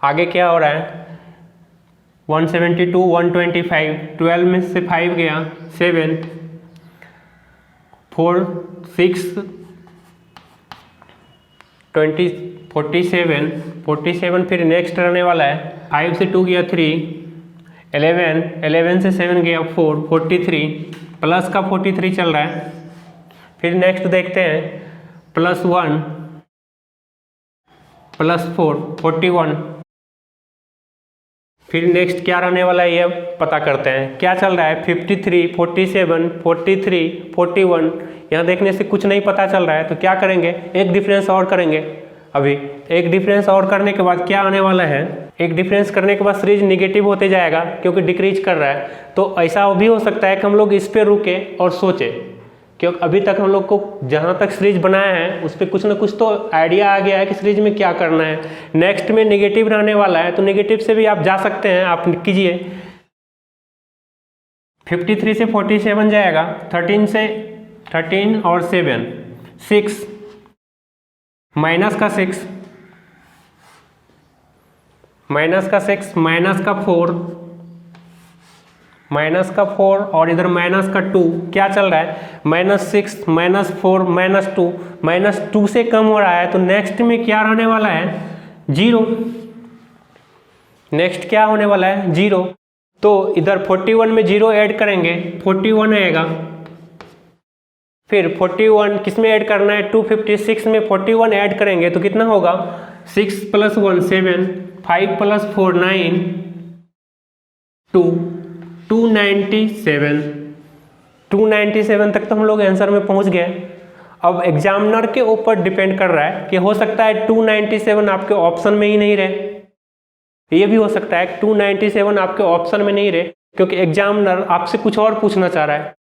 Speaker 1: आगे क्या हो रहा है? 172, 125, 12 में से 5 गया 7, 4, 6, 20, 47, 47 फिर नेक्स्ट रहने वाला है। 5 से 2 गया 3, 11, 11 से 7 गया 4, 43 प्लस का 43 चल रहा है। फिर नेक्स्ट देखते हैं +1 +4 41। फिर नेक्स्ट क्या रहने वाला है ये पता करते हैं। क्या चल रहा है? 53, 47, 43, 41। यहाँ देखने से कुछ नहीं पता चल रहा है, तो क्या करेंगे? एक डिफरेंस और करेंगे। अभी एक डिफरेंस और करने के बाद क्या आने वाला है? एक डिफरेंस करने के बाद सीरीज निगेटिव होते जाएगा क्योंकि डिक्रीज कर रहा है। तो ऐसा भी हो सकता है कि हम लोग इस पर रुके और सोचे, क्योंकि अभी तक हम लोग को जहाँ तक सीरीज बनाया है उस पर कुछ ना कुछ तो आइडिया आ गया है कि सीरीज में क्या करना है। नेक्स्ट में नेगेटिव रहने वाला है, तो नेगेटिव से भी आप जा सकते हैं। आप कीजिए 53 से 47 जाएगा, 13 से 13 और 7, 6 माइनस का 6, माइनस का 6, माइनस का 4, माइनस का 4 और इधर माइनस का 2। क्या चल रहा है? -6, -4, -2, -2 से कम हो रहा है। तो नेक्स्ट में क्या रहने वाला है? 0। नेक्स्ट क्या होने वाला है? 0। तो इधर 41 में 0 ऐड करेंगे, 41 आएगा। फिर 41 किस में ऐड करना है? 256 में 41 ऐड करेंगे तो कितना होगा? 6 + 1 7, 5 + 4 9, 2, 297। 297 तक तो हम लोग आंसर में पहुंच गए। अब एग्जामिनर के ऊपर डिपेंड कर रहा है कि हो सकता है 297 आपके ऑप्शन में ही नहीं रहे। ये भी हो सकता है 297 आपके ऑप्शन में नहीं रहे क्योंकि एग्जामिनर आपसे कुछ और पूछना चाह रहा है।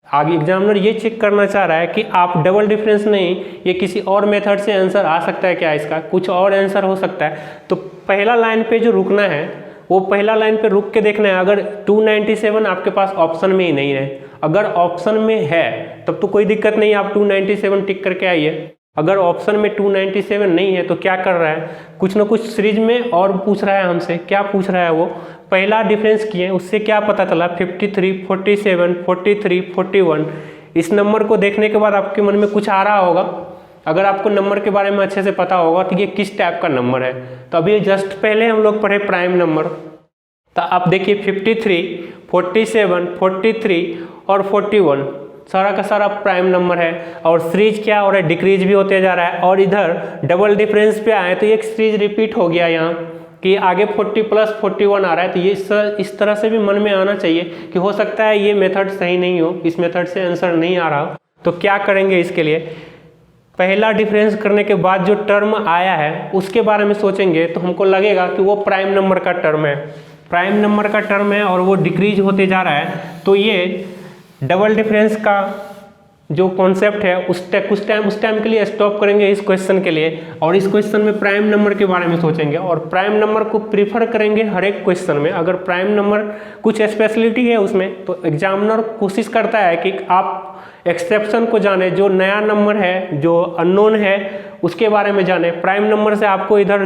Speaker 1: आगे एग्जामिनर ये चेक करना चाह रहा है कि आप डबल डिफरेंस नहीं, ये किसी और मेथड से आंसर आ सकता है क्या, इसका कुछ और आंसर हो सकता है। तो पहला लाइन पे जो रुकना है वो पहला लाइन पे रुक के देखना है। अगर 297 आपके पास ऑप्शन में ही नहीं है, अगर ऑप्शन में है तब तो कोई दिक्कत नहीं, आप 297 टिक करके आइए। अगर ऑप्शन में 297 नहीं है तो क्या कर रहा है? कुछ ना कुछ सीरीज में और पूछ रहा है हमसे। क्या पूछ रहा है वो? पहला डिफरेंस किए, उससे क्या पता चला? 53, 47, 43, 41। इस नंबर को देखने के बाद आपके मन में कुछ आ रहा होगा। अगर आपको नंबर के बारे में अच्छे से पता होगा तो ये किस टाइप का नंबर है। तो अभी जस्ट पहले हम लोग पढ़े प्राइम नंबर, तो आप देखिए 53, 47, 43 और 41 सारा का सारा प्राइम नंबर है। और सीरीज क्या हो रहा है? डिक्रीज भी होते जा रहा है। और इधर डबल डिफरेंस पे आए तो एक सीरीज रिपीट हो गया यहाँ कि आगे 40 + 41 आ रहा है। तो ये इस तरह से भी मन में आना चाहिए कि हो सकता है ये मेथड सही नहीं हो, इस मेथड से आंसर नहीं आ रहा। तो क्या करेंगे इसके लिए? पहला डिफरेंस करने के बाद जो टर्म आया है उसके बारे में सोचेंगे तो हमको लगेगा कि वो प्राइम नंबर का टर्म है, प्राइम नंबर का टर्म है और वो डिक्रीज होते जा रहा है। तो ये डबल डिफरेंस का जो कॉन्सेप्ट है उस टाइम के लिए स्टॉप करेंगे इस क्वेश्चन के लिए, और इस क्वेश्चन में प्राइम नंबर के बारे में सोचेंगे और प्राइम नंबर को प्रीफर करेंगे हर एक क्वेश्चन में। अगर प्राइम नंबर कुछ स्पेशलिटी है उसमें तो एग्जामिनर कोशिश करता है कि आप एक्सेप्शन को जाने, जो नया नंबर है, जो अननोन है उसके बारे में जाने। प्राइम नंबर से आपको इधर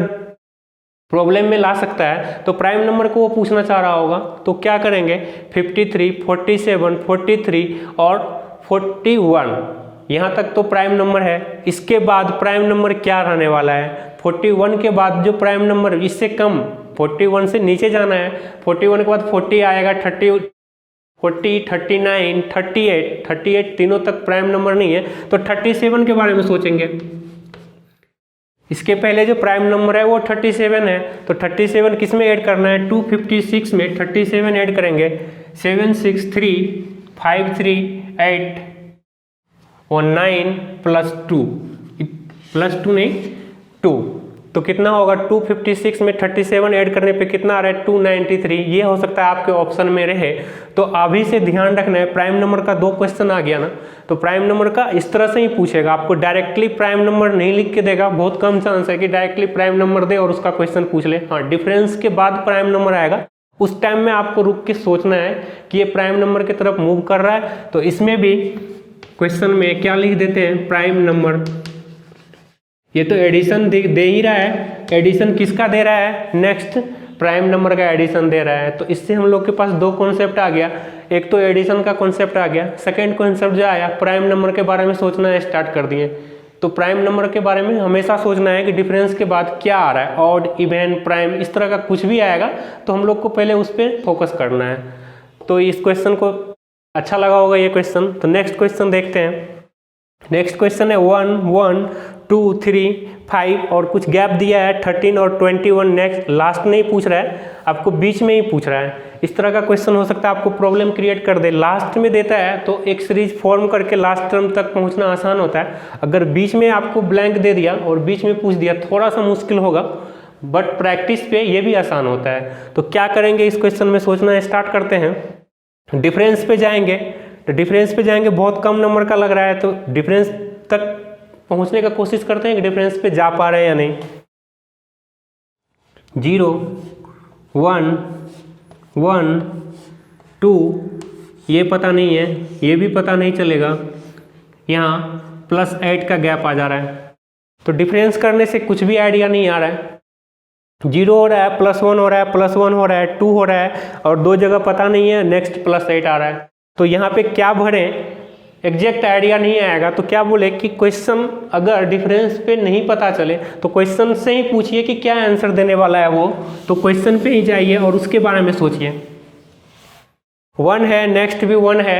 Speaker 1: प्रॉब्लम में ला सकता है, तो प्राइम नंबर को वो पूछना चाह रहा होगा। तो क्या करेंगे? 53, 47, 43 और 41 यहाँ तक तो प्राइम नंबर है। इसके बाद प्राइम नंबर क्या रहने वाला है, 41 के बाद जो प्राइम नंबर इससे कम, 41 से नीचे जाना है, 41 के बाद 40 आएगा, 30, 40, 39, 38 तीनों तक प्राइम नंबर नहीं है, तो 37 के बारे में सोचेंगे। इसके पहले जो प्राइम नंबर है वो 37 है, तो 37 किस में ऐड करना है, 256 में 37 ऐड करेंगे, 7 6 3 5 3 8 और 9 प्लस 2 नहीं 2, तो कितना होगा, 256 में 37 ऐड करने पे कितना आ रहा है, 293। ये हो सकता है आपके ऑप्शन में रहे। तो अभी से ध्यान रखना है, प्राइम नंबर का 2 क्वेश्चन आ गया ना, तो प्राइम नंबर का इस तरह से ही पूछेगा, आपको डायरेक्टली प्राइम नंबर नहीं लिख के देगा, बहुत कम चांस है कि डायरेक्टली प्राइम नंबर दे और उसका क्वेश्चन पूछ ले। हाँ, डिफरेंस के बाद प्राइम नंबर आएगा, उस टाइम में आपको रुक के सोचना है कि ये प्राइम नंबर की तरफ मूव कर रहा है। तो इसमें भी क्वेश्चन में क्या लिख देते हैं, प्राइम नंबर। ये तो एडिशन दे ही रहा है, एडिशन किसका दे रहा है, नेक्स्ट प्राइम नंबर का एडिशन दे रहा है। तो इससे हम लोग के पास 2 कॉन्सेप्ट आ गया, एक तो एडिशन का कॉन्सेप्ट आ गया, सेकंड कॉन्सेप्ट जो आया प्राइम नंबर के बारे में सोचना स्टार्ट कर दिए। तो प्राइम नंबर के बारे में हमेशा सोचना है कि डिफरेंस के बाद क्या आ रहा है, ऑड, इवन, प्राइम, इस तरह का कुछ भी आएगा तो हम लोग को पहले उस पर फोकस करना है। तो इस क्वेश्चन को अच्छा लगा होगा ये क्वेश्चन। तो नेक्स्ट क्वेश्चन देखते हैं। नेक्स्ट क्वेश्चन है 1 1 2 3 5 और कुछ गैप दिया है 13 और 21। नेक्स्ट लास्ट नहीं पूछ रहा है, आपको बीच में ही पूछ रहा है। इस तरह का क्वेश्चन हो सकता है आपको प्रॉब्लम क्रिएट कर दे। लास्ट में देता है तो एक सीरीज फॉर्म करके लास्ट टर्म तक पहुंचना आसान होता है। अगर बीच में आपको ब्लैंक दे दिया और बीच में पूछ दिया, थोड़ा सा मुश्किल होगा, बट प्रैक्टिस पे ये भी आसान होता है। तो क्या करेंगे इस क्वेश्चन में, सोचना स्टार्ट करते हैं। डिफरेंस पे जाएंगे, तो डिफरेंस पे जाएंगे, बहुत कम नंबर का लग रहा है, तो डिफरेंस तक पहुंचने का कोशिश करते हैं कि डिफरेंस पे जा पा रहे हैं या नहीं। 0 1 1 2 ये पता नहीं है, ये भी पता नहीं चलेगा, यहाँ +8 का गैप आ जा रहा है। तो डिफरेंस करने से कुछ भी आइडिया नहीं आ रहा है। 0 हो रहा है, +1 हो रहा है, +1 हो रहा है, 2 हो रहा है और 2 जगह पता नहीं है, नेक्स्ट +8 आ रहा है। तो यहाँ पे क्या भरें, एग्जैक्ट आइडिया नहीं आएगा। तो क्या बोले कि क्वेश्चन अगर डिफरेंस पे नहीं पता चले तो क्वेश्चन से ही पूछिए कि क्या आंसर देने वाला है वो, तो क्वेश्चन पे ही जाइए और उसके बारे में सोचिए। 1 है, नेक्स्ट भी 1 है,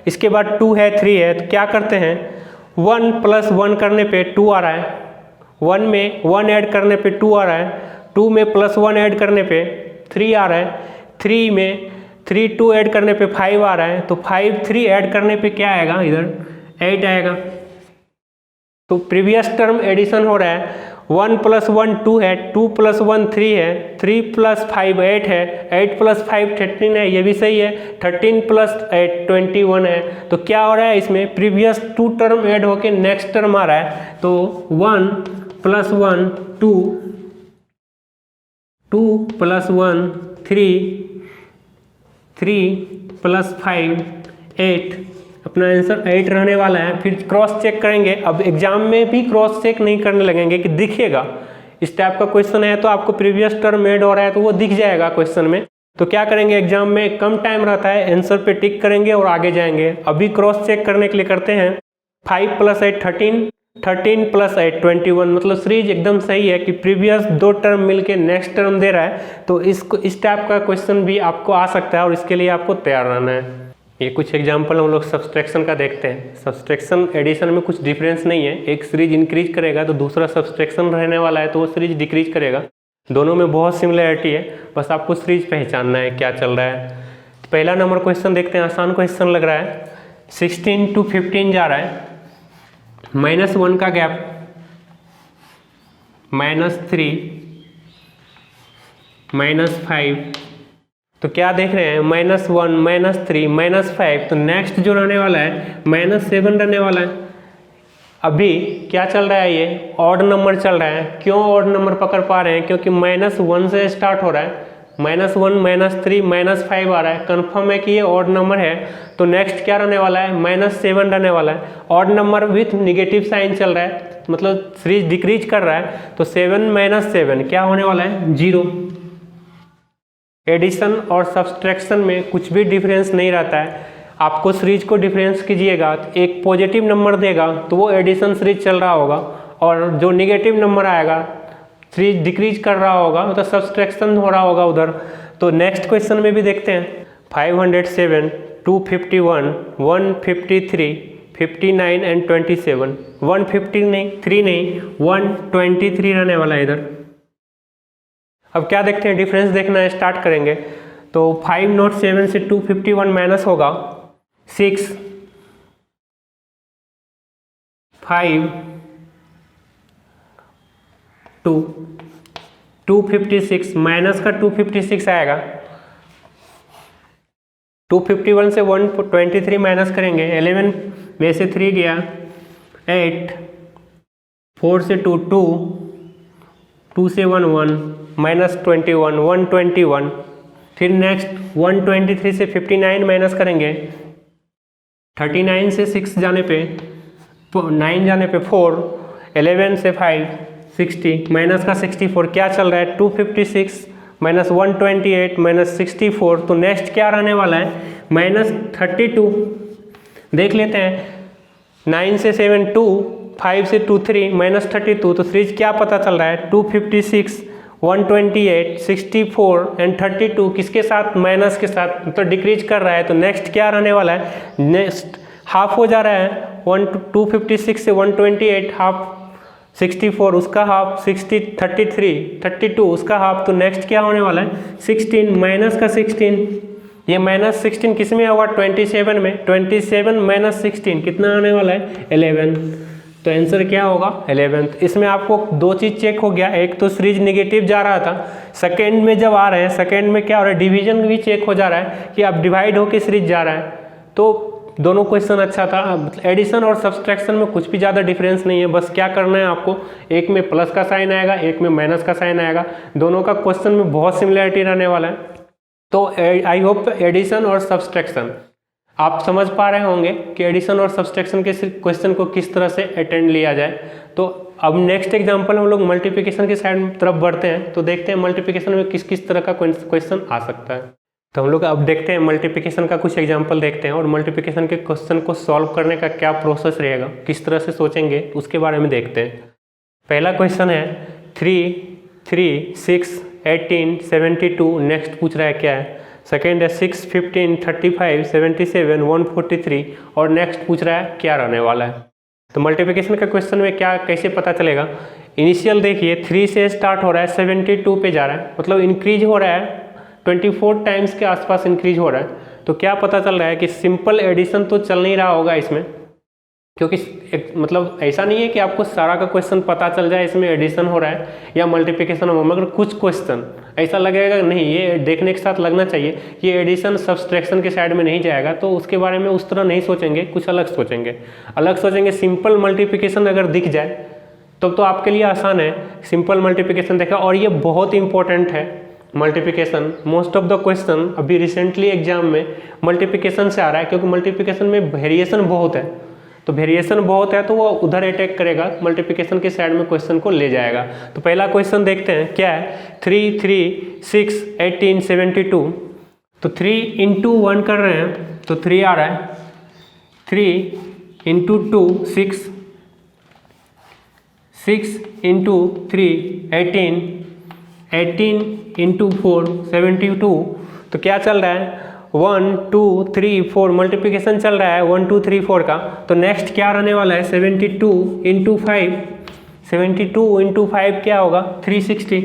Speaker 1: इसके बाद 2 है, 3 है, तो क्या करते हैं, 1 + 1 करने पे 2 आ रहा है, 1 में 1 ऐड करने पे 2 आ रहा है, 2 में +1 ऐड करने पे 3 आ रहा है, 3 में 3 2 ऐड करने पे 5 आ रहा है, तो 5 3 ऐड करने पे क्या आएगा, इधर 8 आएगा। तो प्रीवियस टर्म एडिशन हो रहा है, 1 + 1 2 है, 2 + 1 3 है, 3 + 5 8 है, 8 + 5 13 है, ये भी सही है, 13 + 8 21 है। तो क्या हो रहा है इसमें, प्रीवियस 2 टर्म ऐड होके नेक्स्ट टर्म आ रहा है। तो 1 + 1 2 2 + 1 3 3 + 5 8, अपना आंसर 8 रहने वाला है। फिर क्रॉस चेक करेंगे, अब एग्जाम में भी क्रॉस चेक नहीं करने लगेंगे कि दिखेगा, इस टाइप का क्वेश्चन है तो आपको प्रीवियस टर्म ऐड हो रहा है तो वो दिख जाएगा क्वेश्चन में। तो क्या करेंगे, एग्जाम में कम टाइम रहता है, आंसर पे टिक करेंगे और आगे जाएंगे। अभी क्रॉस चेक करने के लिए करते हैं, 5 + 8 13, 13 + 8 21, मतलब सीरीज एकदम सही है कि प्रीवियस 2 टर्म मिलके नेक्स्ट टर्म दे रहा है। तो इसको इस टाइप का क्वेश्चन भी आपको आ सकता है और इसके लिए आपको तैयार रहना है। ये कुछ एग्जांपल हम लोग सब्सट्रैक्शन का देखते हैं। सब्सट्रैक्शन एडिशन में कुछ डिफरेंस नहीं है, एक सीरीज इंक्रीज करेगा तो दूसरा सब्सट्रैक्शन रहने वाला है तो वो सीरीज डिक्रीज करेगा। दोनों में बहुत सिमिलरिटी है, बस आपको सीरीज पहचानना है क्या चल रहा है। तो पहला नंबर क्वेश्चन देखते हैं, आसान क्वेश्चन लग रहा है। 16 to 15 जा रहा है, -1 का गैप, -3 -5, तो क्या देख रहे हैं, -1 -3 -5, तो नेक्स्ट जो रहने वाला है -7 रहने वाला है। अभी क्या चल रहा है, ये ऑड नंबर चल रहा है। क्यों ऑड नंबर पकड़ पा रहे हैं, क्योंकि -1 से स्टार्ट हो रहा है, -1 -3 -5 आ रहा है, कंफर्म है कि ये ऑड नंबर है। तो नेक्स्ट क्या रहने वाला है, -7 रहने वाला है। Odd number with negative sign चल रहा है, मतलब सीरीज डिक्रीज कर रहा है। तो 7 - 7 क्या होने वाला है, 0। एडिशन और सब्सट्रैक्शन में कुछ भी डिफरेंस नहीं रहता है। आपको सीरीज को डिफरेंस कीजिएगा तो एक पॉजिटिव नंबर देगा तो वो एडिशन सीरीज चल रहा होगा, और जो निगेटिव नंबर आएगा सीरीज डिक्रीज कर रहा होगा, मतलब सब्सट्रैक्शन हो रहा होगा उधर। तो नेक्स्ट क्वेश्चन में भी देखते हैं 507, 251, 153, 59 एंड 27। 150 नहीं, 3 नहीं, 123 रहने वाला है इधर। अब क्या देखते हैं, डिफरेंस देखना है, स्टार्ट करेंगे। तो 507 से 251 माइनस होगा 6, 5, 2, 256 माइनस का 256 आएगा। 251 से 123 माइनस करेंगे, 11 में से 3 गया 8, 4 से 2 2, 2 से 1 1, माइनस 21 121। फिर नेक्स्ट 123 से 59 माइनस करेंगे, 39 से 6 जाने पे 9 जाने पे 4, 11 से 5 60, माइनस का 64। क्या चल रहा है, 256 माइनस 128 माइनस 64। तो नेक्स्ट क्या रहने वाला है, माइनस 32। देख लेते हैं, 9 से 7 2, 5 से 2 3, माइनस 32। तो सीरीज क्या पता चल रहा है, 256, 128, 64 एंड 32 किसके साथ, माइनस के साथ, तो डिक्रीज कर रहा है। तो नेक्स्ट क्या रहने वाला है, नेक्स्ट हाफ हो जा रहा है, 256 से 128 हाफ 64, उसका हाफ 60, 33, 32 उसका हाफ। तो नेक्स्ट क्या होने वाला है, 16 माइनस का 16। ये माइनस 16 किस में होगा, 27 में। 27 माइनस 16 कितना आने वाला है, 11। तो आंसर क्या होगा, 11। इसमें आपको दो चीज़ चेक हो गया, एक तो सीरीज निगेटिव जा रहा था, सेकेंड में जब आ रहे हैं, सेकेंड में क्या हो रहा है, डिवीजन भी चेक हो जा रहा है कि अब डिवाइड होकर सीरीज जा रहा है। तो दोनों क्वेश्चन अच्छा था। एडिशन और सब्सट्रैक्शन में कुछ भी ज़्यादा डिफरेंस नहीं है, बस क्या करना है आपको, एक में प्लस का साइन आएगा, एक में माइनस का साइन आएगा। दोनों का क्वेश्चन में बहुत सिमिलरिटी रहने वाला है। तो आई होप एडिशन और सब्सट्रैक्शन आप समझ पा रहे होंगे कि एडिशन और सब्सट्रैक्शन के क्वेश्चन को किस तरह से अटेंड लिया जाए। तो अब नेक्स्ट एग्जांपल हम लोग मल्टीप्लिकेशन की साइड तरफ बढ़ते हैं, तो देखते हैं मल्टीप्लिकेशन में किस किस तरह का क्वेश्चन आ सकता है। तो हम लोग अब देखते हैं मल्टीप्लिकेशन का कुछ एग्जांपल देखते हैं, और मल्टीप्लिकेशन के क्वेश्चन को सॉल्व करने का क्या प्रोसेस रहेगा, किस तरह से सोचेंगे, उसके बारे में देखते हैं। पहला क्वेश्चन है 3, 3, 6, 18, 72। नेक्स्ट पूछ रहा है क्या है। सेकेंड है 6, 15, 35, 77, 143, और नेक्स्ट पूछ रहा है क्या रहने वाला है। तो मल्टीप्लिकेशन का क्वेश्चन में क्या कैसे पता चलेगा, इनिशियल देखिए 3 से स्टार्ट हो रहा है, 72 पे जा रहा है, मतलब इंक्रीज हो रहा है, 24 टाइम्स के आसपास इंक्रीज हो रहा है। तो क्या पता चल रहा है कि सिंपल एडिशन तो चल नहीं रहा होगा इसमें, क्योंकि मतलब ऐसा नहीं है कि आपको सारा का क्वेश्चन पता चल जाए इसमें एडिशन हो रहा है या मल्टीप्लिकेशन हो, मगर कुछ क्वेश्चन ऐसा लगेगा नहीं, ये देखने के साथ लगना चाहिए कि एडिशन सब्सट्रैक्शन के साइड में नहीं जाएगा, तो उसके बारे में उस तरह नहीं सोचेंगे, कुछ अलग सोचेंगे। सिंपल मल्टीप्लिकेशन अगर दिख जाए तब तो आपके लिए आसान है, सिंपल मल्टीप्लिकेशन देखा। और ये बहुत इंपॉर्टेंट है multiplication. Most of the question अभी रिसेंटली एग्जाम में मल्टीप्लिकेशन से आ रहा है, क्योंकि मल्टीप्लिकेशन में वेरिएशन बहुत है, तो वेरिएशन बहुत है तो वो उधर अटैक करेगा, मल्टीप्लिकेशन के साइड में क्वेश्चन को ले जाएगा। तो पहला क्वेश्चन देखते हैं क्या है, 3, 3, 6, 18, 72। तो 3 इंटू 1 कर रहे हैं तो 3 आ रहा है, 3 इंटू 2 6, 6 इंटू 3 18, 18 इंटू 4 72। तो क्या चल रहा है, 1 2 3 4 मल्टीप्लिकेशन चल रहा है 1 2 3 4 का। तो नेक्स्ट क्या रहने वाला है, 72 इंटू 5, 72 इंटू 5 क्या होगा, 360।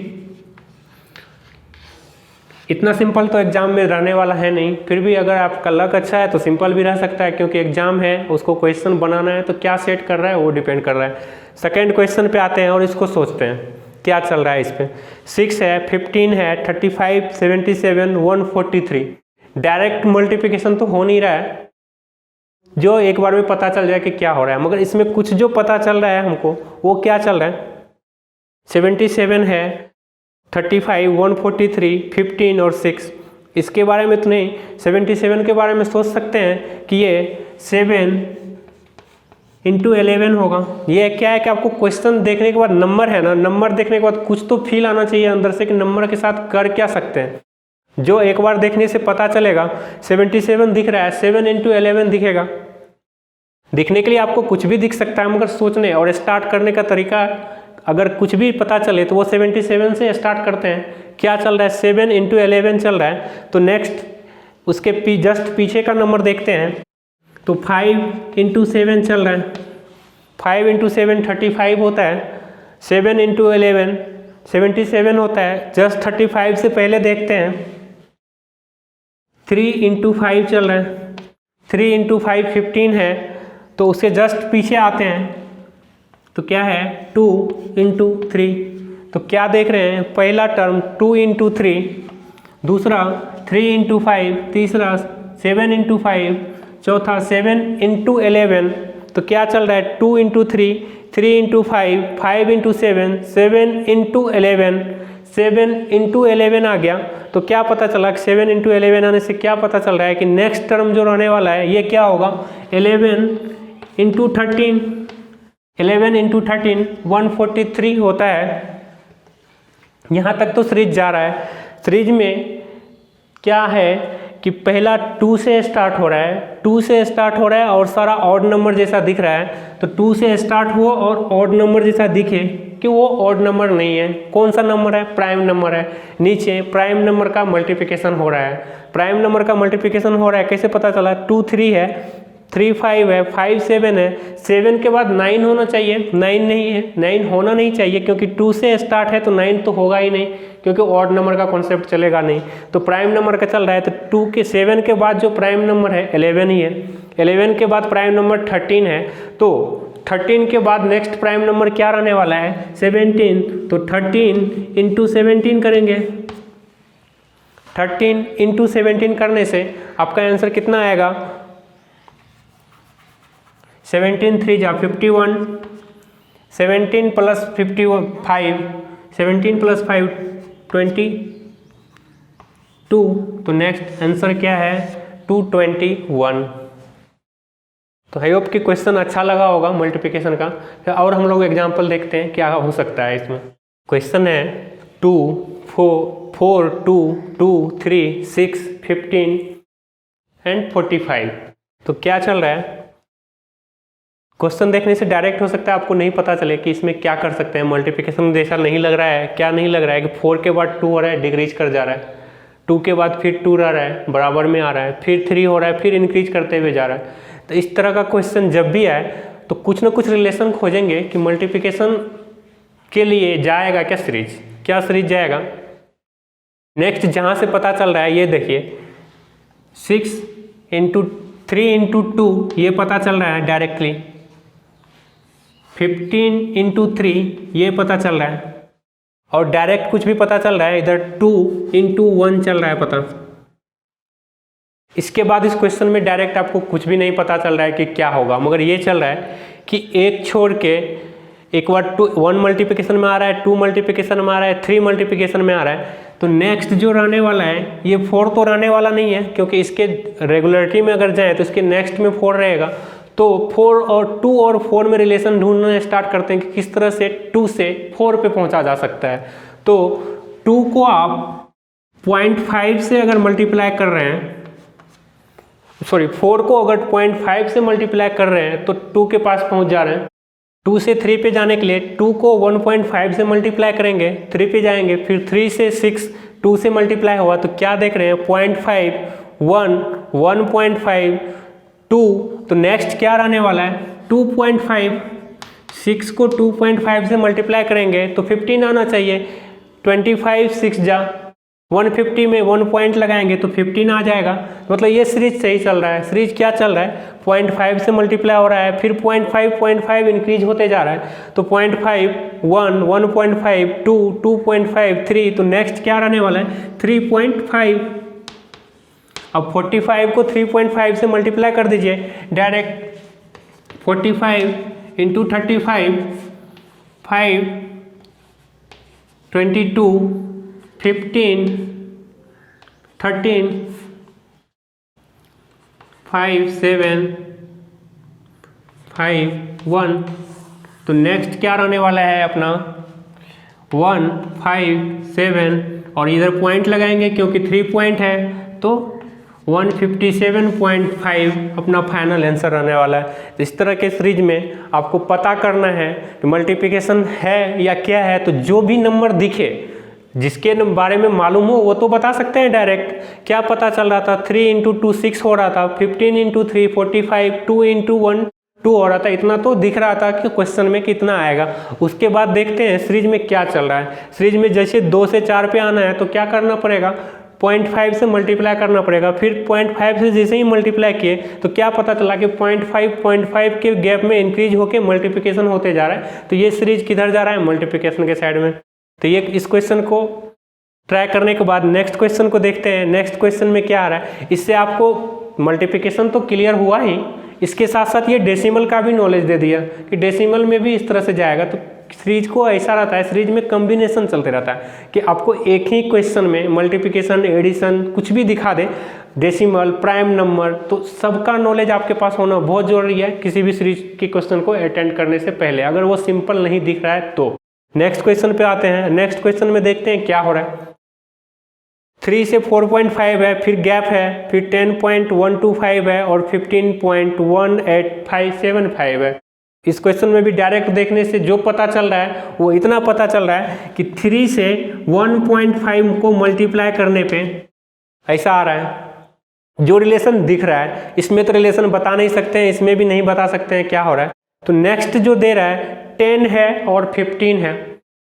Speaker 1: इतना सिंपल तो एग्जाम में रहने वाला है नहीं, फिर भी अगर आपका लक अच्छा है तो सिंपल भी रह सकता है, क्योंकि एग्जाम है, उसको क्वेश्चन बनाना है, तो क्या सेट कर रहा है वो डिपेंड कर रहा है। सेकेंड क्वेश्चन पे आते हैं और इसको सोचते हैं क्या चल रहा है इस पर। 6 है, 15 है, 35, 77, 143। डायरेक्ट मल्टीप्लिकेशन तो हो नहीं रहा है जो एक बार में पता चल जाए कि क्या हो रहा है, मगर इसमें कुछ जो पता चल रहा है हमको वो क्या चल रहा है, 77 है, 35, 143, 15 और 6। इसके बारे में तो नहीं, 77 के बारे में सोच सकते हैं कि ये 7 इंटू 11 होगा। ये क्या है कि आपको क्वेश्चन देखने के बाद, नंबर है ना, नंबर देखने के बाद कुछ तो फील आना चाहिए अंदर से कि नंबर के साथ कर क्या सकते हैं। जो एक बार देखने से पता चलेगा 77 दिख रहा है, 7 × 11 दिखेगा। दिखने के लिए आपको कुछ भी दिख सकता है, मगर सोचने और स्टार्ट करने का तरीका अगर कुछ भी पता चले तो वो 77 से स्टार्ट करते हैं। क्या चल रहा है, 7 × 11 चल रहा है। तो नेक्स्ट उसके जस्ट पीछे का नंबर देखते हैं, तो 5 × 7 चल रहा है। 5 × 7 35 होता है। 7 × 11 77 होता है। जस्ट 35 से पहले देखते हैं 3 × 5 चल रहा है। 3 × 5 15 है। तो उसके जस्ट पीछे आते हैं, तो क्या है 2 × 3। तो क्या देख रहे हैं, पहला टर्म 2 × 3, दूसरा 3 × 5, तीसरा 7 × 5, चौथा 7 × 11। तो क्या चल रहा है 2 × 3, 3 × 5, 5 × 7, 7 × 11, 7 × 11 आ गया। तो क्या पता चला कि 7 × 11 आने से क्या पता चल रहा है कि नेक्स्ट टर्म जो रहने वाला है ये क्या होगा, 11 × 13। 11 × 13 143 होता है। यहाँ तक तो सीरीज जा रहा है। सीरीज में क्या है कि पहला 2 से स्टार्ट हो रहा है, 2 से स्टार्ट हो रहा है और सारा ऑड नंबर जैसा दिख रहा है। तो 2 से स्टार्ट हुआ और ऑड नंबर जैसा दिखे कि वो ऑड नंबर नहीं है। कौन सा नंबर है, प्राइम नंबर है। नीचे प्राइम नंबर का मल्टीप्लिकेशन हो रहा है। प्राइम नंबर का मल्टीप्लिकेशन हो रहा है, कैसे पता चला, 2 3 है, 3 5 है, 5 7 है। 7 के बाद 9 होना चाहिए, 9 नहीं है, 9 होना नहीं चाहिए क्योंकि 2 से स्टार्ट है तो 9 तो होगा ही नहीं, क्योंकि ऑड नंबर का कॉन्सेप्ट चलेगा नहीं। तो प्राइम नंबर का चल रहा है, तो 2 के 7 के बाद जो प्राइम नंबर है 11 ही है। 11 के बाद प्राइम नंबर 13 है। तो 13 के बाद नेक्स्ट प्राइम नंबर क्या रहने वाला है, 17। तो 13 × 17 करेंगे। 13 × 17 करने से आपका आंसर कितना आएगा, 17 3 जा 51, 17 + 5, 17 + 5 22। तो नेक्स्ट आंसर क्या है, 221। तो आई होप कि क्वेश्चन अच्छा लगा होगा मल्टीप्लिकेशन का। और हम लोग एग्जांपल देखते हैं क्या हो सकता है इसमें। क्वेश्चन है 2 4 2 2 3 6 15 एंड 45। तो क्या चल रहा है, क्वेश्चन देखने से डायरेक्ट हो सकता है आपको नहीं पता चले कि इसमें क्या कर सकते हैं। मल्टीप्लिकेशन जैसा नहीं लग रहा है, क्या नहीं लग रहा है कि 4 के बाद 2 हो रहा है, डिक्रीज कर जा रहा है। 2 के बाद फिर 2 रह रहा है, बराबर में आ रहा है, फिर 3 हो रहा है, फिर इंक्रीज करते हुए जा रहा है। तो इस तरह का क्वेश्चन जब भी आए तो कुछ ना कुछ रिलेशन खोजेंगे कि मल्टीप्लिकेशन के लिए जाएगा क्या सीरीज, क्या सीरीज जाएगा। नेक्स्ट जहाँ से पता चल रहा है ये देखिए, 6 × 3 × 2 ये पता चल रहा है डायरेक्टली। 15 × 3 ये पता चल रहा है, और डायरेक्ट कुछ भी पता चल रहा है, इधर 2 × 1 चल रहा है पता। इसके बाद इस क्वेश्चन में डायरेक्ट आपको कुछ भी नहीं पता चल रहा है कि क्या होगा, मगर ये चल रहा है कि एक छोड़ के एक बार 1 मल्टीप्लिकेशन में आ रहा है, 2 मल्टीप्लिकेशन में आ रहा है, 3 मल्टीप्लिकेशन में आ रहा है। तो नेक्स्ट जो रहने वाला है ये 4 तो रहने वाला नहीं है, क्योंकि इसके रेगुलरिटी में अगर जाए तो इसके नेक्स्ट में 4 रहेगा। तो 4 और 2 और 4 में रिलेशन ढूंढना स्टार्ट करते हैं कि किस तरह से 2 से 4 पे पहुंचा जा सकता है। तो 2 को आप 0.5 से अगर मल्टीप्लाई कर रहे हैं, सॉरी 4 को अगर 0.5 से मल्टीप्लाई कर रहे हैं तो 2 के पास पहुंच जा रहे हैं। 2 से 3 पे जाने के लिए 2 को 1.5 से मल्टीप्लाई करेंगे, 3 पे जाएंगे, फिर 3 से 6 2 से मल्टीप्लाई हुआ तो क्या देख रहे हैं, 0.5 1 1.5 2। तो नेक्स्ट क्या रहने वाला है, 2.5। 6 को 2.5 से मल्टीप्लाई करेंगे तो 15 आना चाहिए। 25 6 जा 150 में 1 पॉइंट लगाएंगे तो 15 आ जाएगा। मतलब ये सीरीज सही चल रहा है। सीरीज क्या चल रहा है, 0.5 से मल्टीप्लाई हो रहा है, फिर 0.5 इंक्रीज होते जा रहा है। तो 0.5 1 1.5 2 2.5 3। तो नेक्स्ट क्या रहने वाला है, 3.5। अब 45 को 3.5 से मल्टीप्लाई कर दीजिए डायरेक्ट। 45 × 35 5 22 15 13 5 7 5 1। तो नेक्स्ट क्या रहने वाला है अपना, 1 5 7 और इधर पॉइंट लगाएंगे क्योंकि 3 पॉइंट है, तो 157.5 अपना फाइनल आंसर रहने वाला है। तो इस तरह के सीरीज में आपको पता करना है कि मल्टीप्लिकेशन है या क्या है, तो जो भी नंबर दिखे जिसके बारे में मालूम हो वो तो बता सकते हैं डायरेक्ट। क्या पता चल रहा था, 3 × 2 6 हो रहा था, 15 × 3 45, 2 × 1 2 हो रहा था, इतना तो दिख रहा था कि क्वेश्चन में कितना आएगा। उसके बाद देखते हैं सीरीज में क्या चल रहा है। सीरीज में जैसे 2 से 4 पे आना है तो क्या करना पड़ेगा, 0.5 से मल्टीप्लाई करना पड़ेगा। फिर 0.5 से जैसे ही मल्टीप्लाई किए तो क्या पता चला कि 0.5 के गैप में इंक्रीज होकर मल्टीप्लिकेशन होते जा रहा है। तो ये सीरीज किधर जा रहा है, मल्टीप्लिकेशन के साइड में। तो ये इस क्वेश्चन को ट्राई करने के बाद नेक्स्ट क्वेश्चन को देखते हैं। नेक्स्ट क्वेश्चन में क्या आ रहा है, इससे आपको मल्टीप्लिकेशन तो क्लियर हुआ ही, इसके साथ साथ ये डेसिमल का भी नॉलेज दे दिया कि डेसिमल में भी इस तरह से जाएगा। तो सीरीज को ऐसा रहता है, सीरीज में कॉम्बिनेशन चलते रहता है कि आपको एक ही क्वेश्चन में मल्टीप्लिकेशन, एडिशन कुछ भी दिखा दे, डेसिमल, प्राइम नंबर, तो सबका नॉलेज आपके पास होना बहुत जरूरी है किसी भी सीरीज के क्वेश्चन को अटेंड करने से पहले, अगर वो सिंपल नहीं दिख रहा है तो। नेक्स्ट क्वेश्चन पे आते हैं। नेक्स्ट क्वेश्चन में देखते हैं क्या हो रहा है। 3 से 4.5 है, फिर गैप है, फिर 10.125 है और 15.18575 है। इस क्वेश्चन में भी डायरेक्ट देखने से जो पता चल रहा है वो इतना पता चल रहा है कि 3 से 1.5 को मल्टीप्लाई करने पे ऐसा आ रहा है। जो रिलेशन दिख रहा है इसमें तो रिलेशन बता नहीं सकते हैं, इसमें भी नहीं बता सकते हैं क्या हो रहा है। तो नेक्स्ट जो दे रहा है 10 है और 15 है।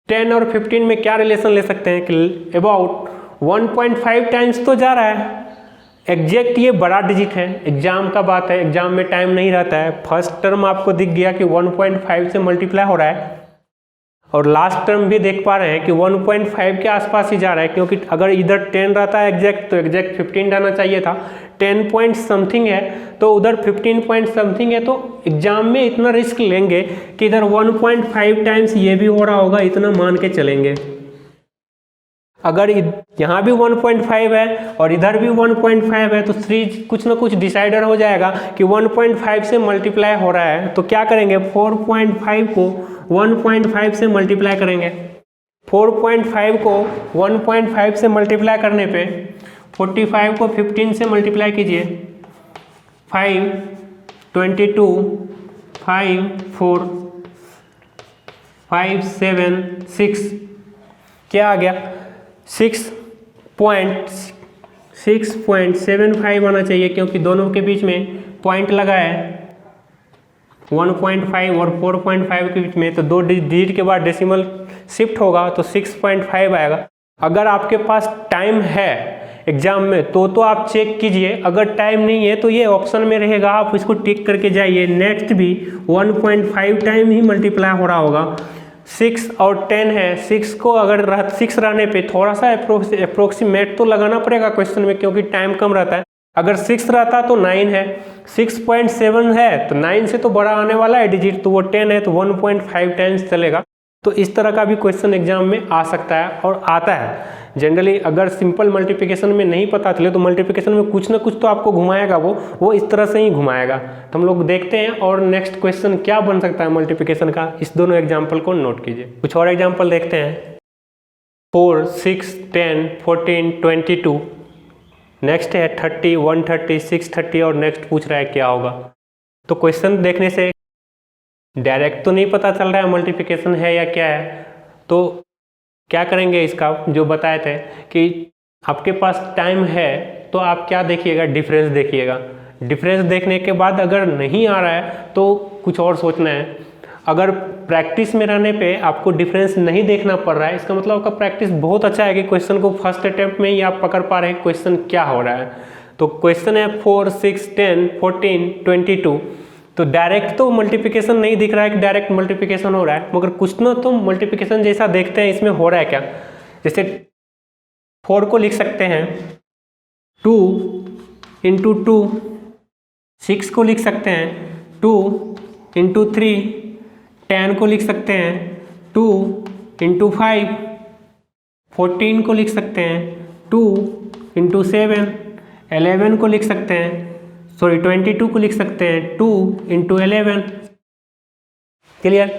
Speaker 1: 10 और 15 में क्या रिलेशन ले सकते हैं कि अबाउट 1.5 टाइम्स तो जा रहा है। एग्जैक्ट ये बड़ा डिजिट है, एग्जाम का बात है, एग्जाम में टाइम नहीं रहता है। फर्स्ट टर्म आपको दिख गया कि 1.5 से मल्टीप्लाई हो रहा है और लास्ट टर्म भी देख पा रहे हैं कि 1.5 के आसपास ही जा रहा है, क्योंकि अगर इधर 10 रहता है एग्जैक्ट तो एग्जैक्ट 15 रहना चाहिए था। 10 पॉइंट समथिंग है तो उधर 15 पॉइंट समथिंग है, तो एग्जाम में इतना रिस्क लेंगे कि इधर 1.5 टाइम्स ये भी हो रहा होगा, इतना मान के चलेंगे। अगर यहाँ भी 1.5 है और इधर भी 1.5 है तो सीरीज कुछ ना कुछ डिसाइडर हो जाएगा कि 1.5 से मल्टीप्लाई हो रहा है। तो क्या करेंगे, 4.5 को 1.5 से मल्टीप्लाई करेंगे। 4.5 को 1.5 से मल्टीप्लाई करने पे 45 को 15 से मल्टीप्लाई कीजिए, 5, 22, 5, 4, 5, 7, 6, क्या आ गया 6.75 आना चाहिए, क्योंकि दोनों के बीच में पॉइंट लगा है 1.5 और 4.5 के बीच में, तो 2 डिजिट के बाद डेसिमल शिफ्ट होगा तो 6.5 आएगा। अगर आपके पास टाइम है एग्जाम में तो आप चेक कीजिए, अगर टाइम नहीं है तो ये ऑप्शन में रहेगा, आप इसको टिक करके जाइए। नेक्स्ट भी 1.5 टाइम ही मल्टीप्लाई हो रहा होगा। 6 और 10 है, 6 को अगर 6 रहने पे थोड़ा सा अप्रोक्सीमेट तो लगाना पड़ेगा क्वेश्चन में, क्योंकि टाइम कम रहता है। अगर 6 रहता तो 9 है, 6.7 है तो 9 से तो बड़ा आने वाला है डिजिट, तो वो 10 है तो 1.5 टाइम्स चलेगा। तो इस तरह का भी क्वेश्चन एग्जाम में आ सकता है और आता है जनरली। अगर सिंपल मल्टीप्लिकेशन में नहीं पता चले तो मल्टीप्लिकेशन में कुछ ना कुछ तो आपको घुमाएगा, वो इस तरह से ही घुमाएगा। तो हम लोग देखते हैं और नेक्स्ट क्वेश्चन क्या बन सकता है मल्टीप्लिकेशन का, इस दोनों एग्जाम्पल को नोट कीजिए। कुछ और एग्जाम्पल देखते हैं। 4, 6, 10, 14, 22, नेक्स्ट है 30, 130, 630 और नेक्स्ट पूछ रहा है क्या होगा। तो क्वेश्चन देखने से डायरेक्ट तो नहीं पता चल रहा है मल्टीप्लिकेशन है या क्या है, तो क्या करेंगे इसका जो बताए थे कि आपके पास टाइम है तो आप क्या देखिएगा, डिफरेंस देखिएगा। डिफरेंस देखने के बाद अगर नहीं आ रहा है तो कुछ और सोचना है। अगर प्रैक्टिस में रहने पे आपको डिफरेंस नहीं देखना पड़ रहा है, इसका मतलब आपका प्रैक्टिस बहुत अच्छा है कि क्वेश्चन को फर्स्ट अटेम्प्ट में ही आप पकड़ पा रहे हैं क्वेश्चन क्या हो रहा है। तो क्वेश्चन है 4, 6, 10, 14, 22, तो डायरेक्ट तो मल्टीप्लिकेशन नहीं दिख रहा है कि डायरेक्ट मल्टीप्लिकेशन हो रहा है, मगर कुछ ना तो मल्टीप्लिकेशन जैसा देखते हैं इसमें हो रहा है क्या। जैसे 4 को लिख सकते हैं 2 × 2, 6 को लिख सकते हैं 2 × 3, 10 को लिख सकते हैं 2 × 5, 14 को लिख सकते हैं 2 × 7, 11 को लिख सकते हैं 22 को लिख सकते हैं 2 × 11। क्लियर।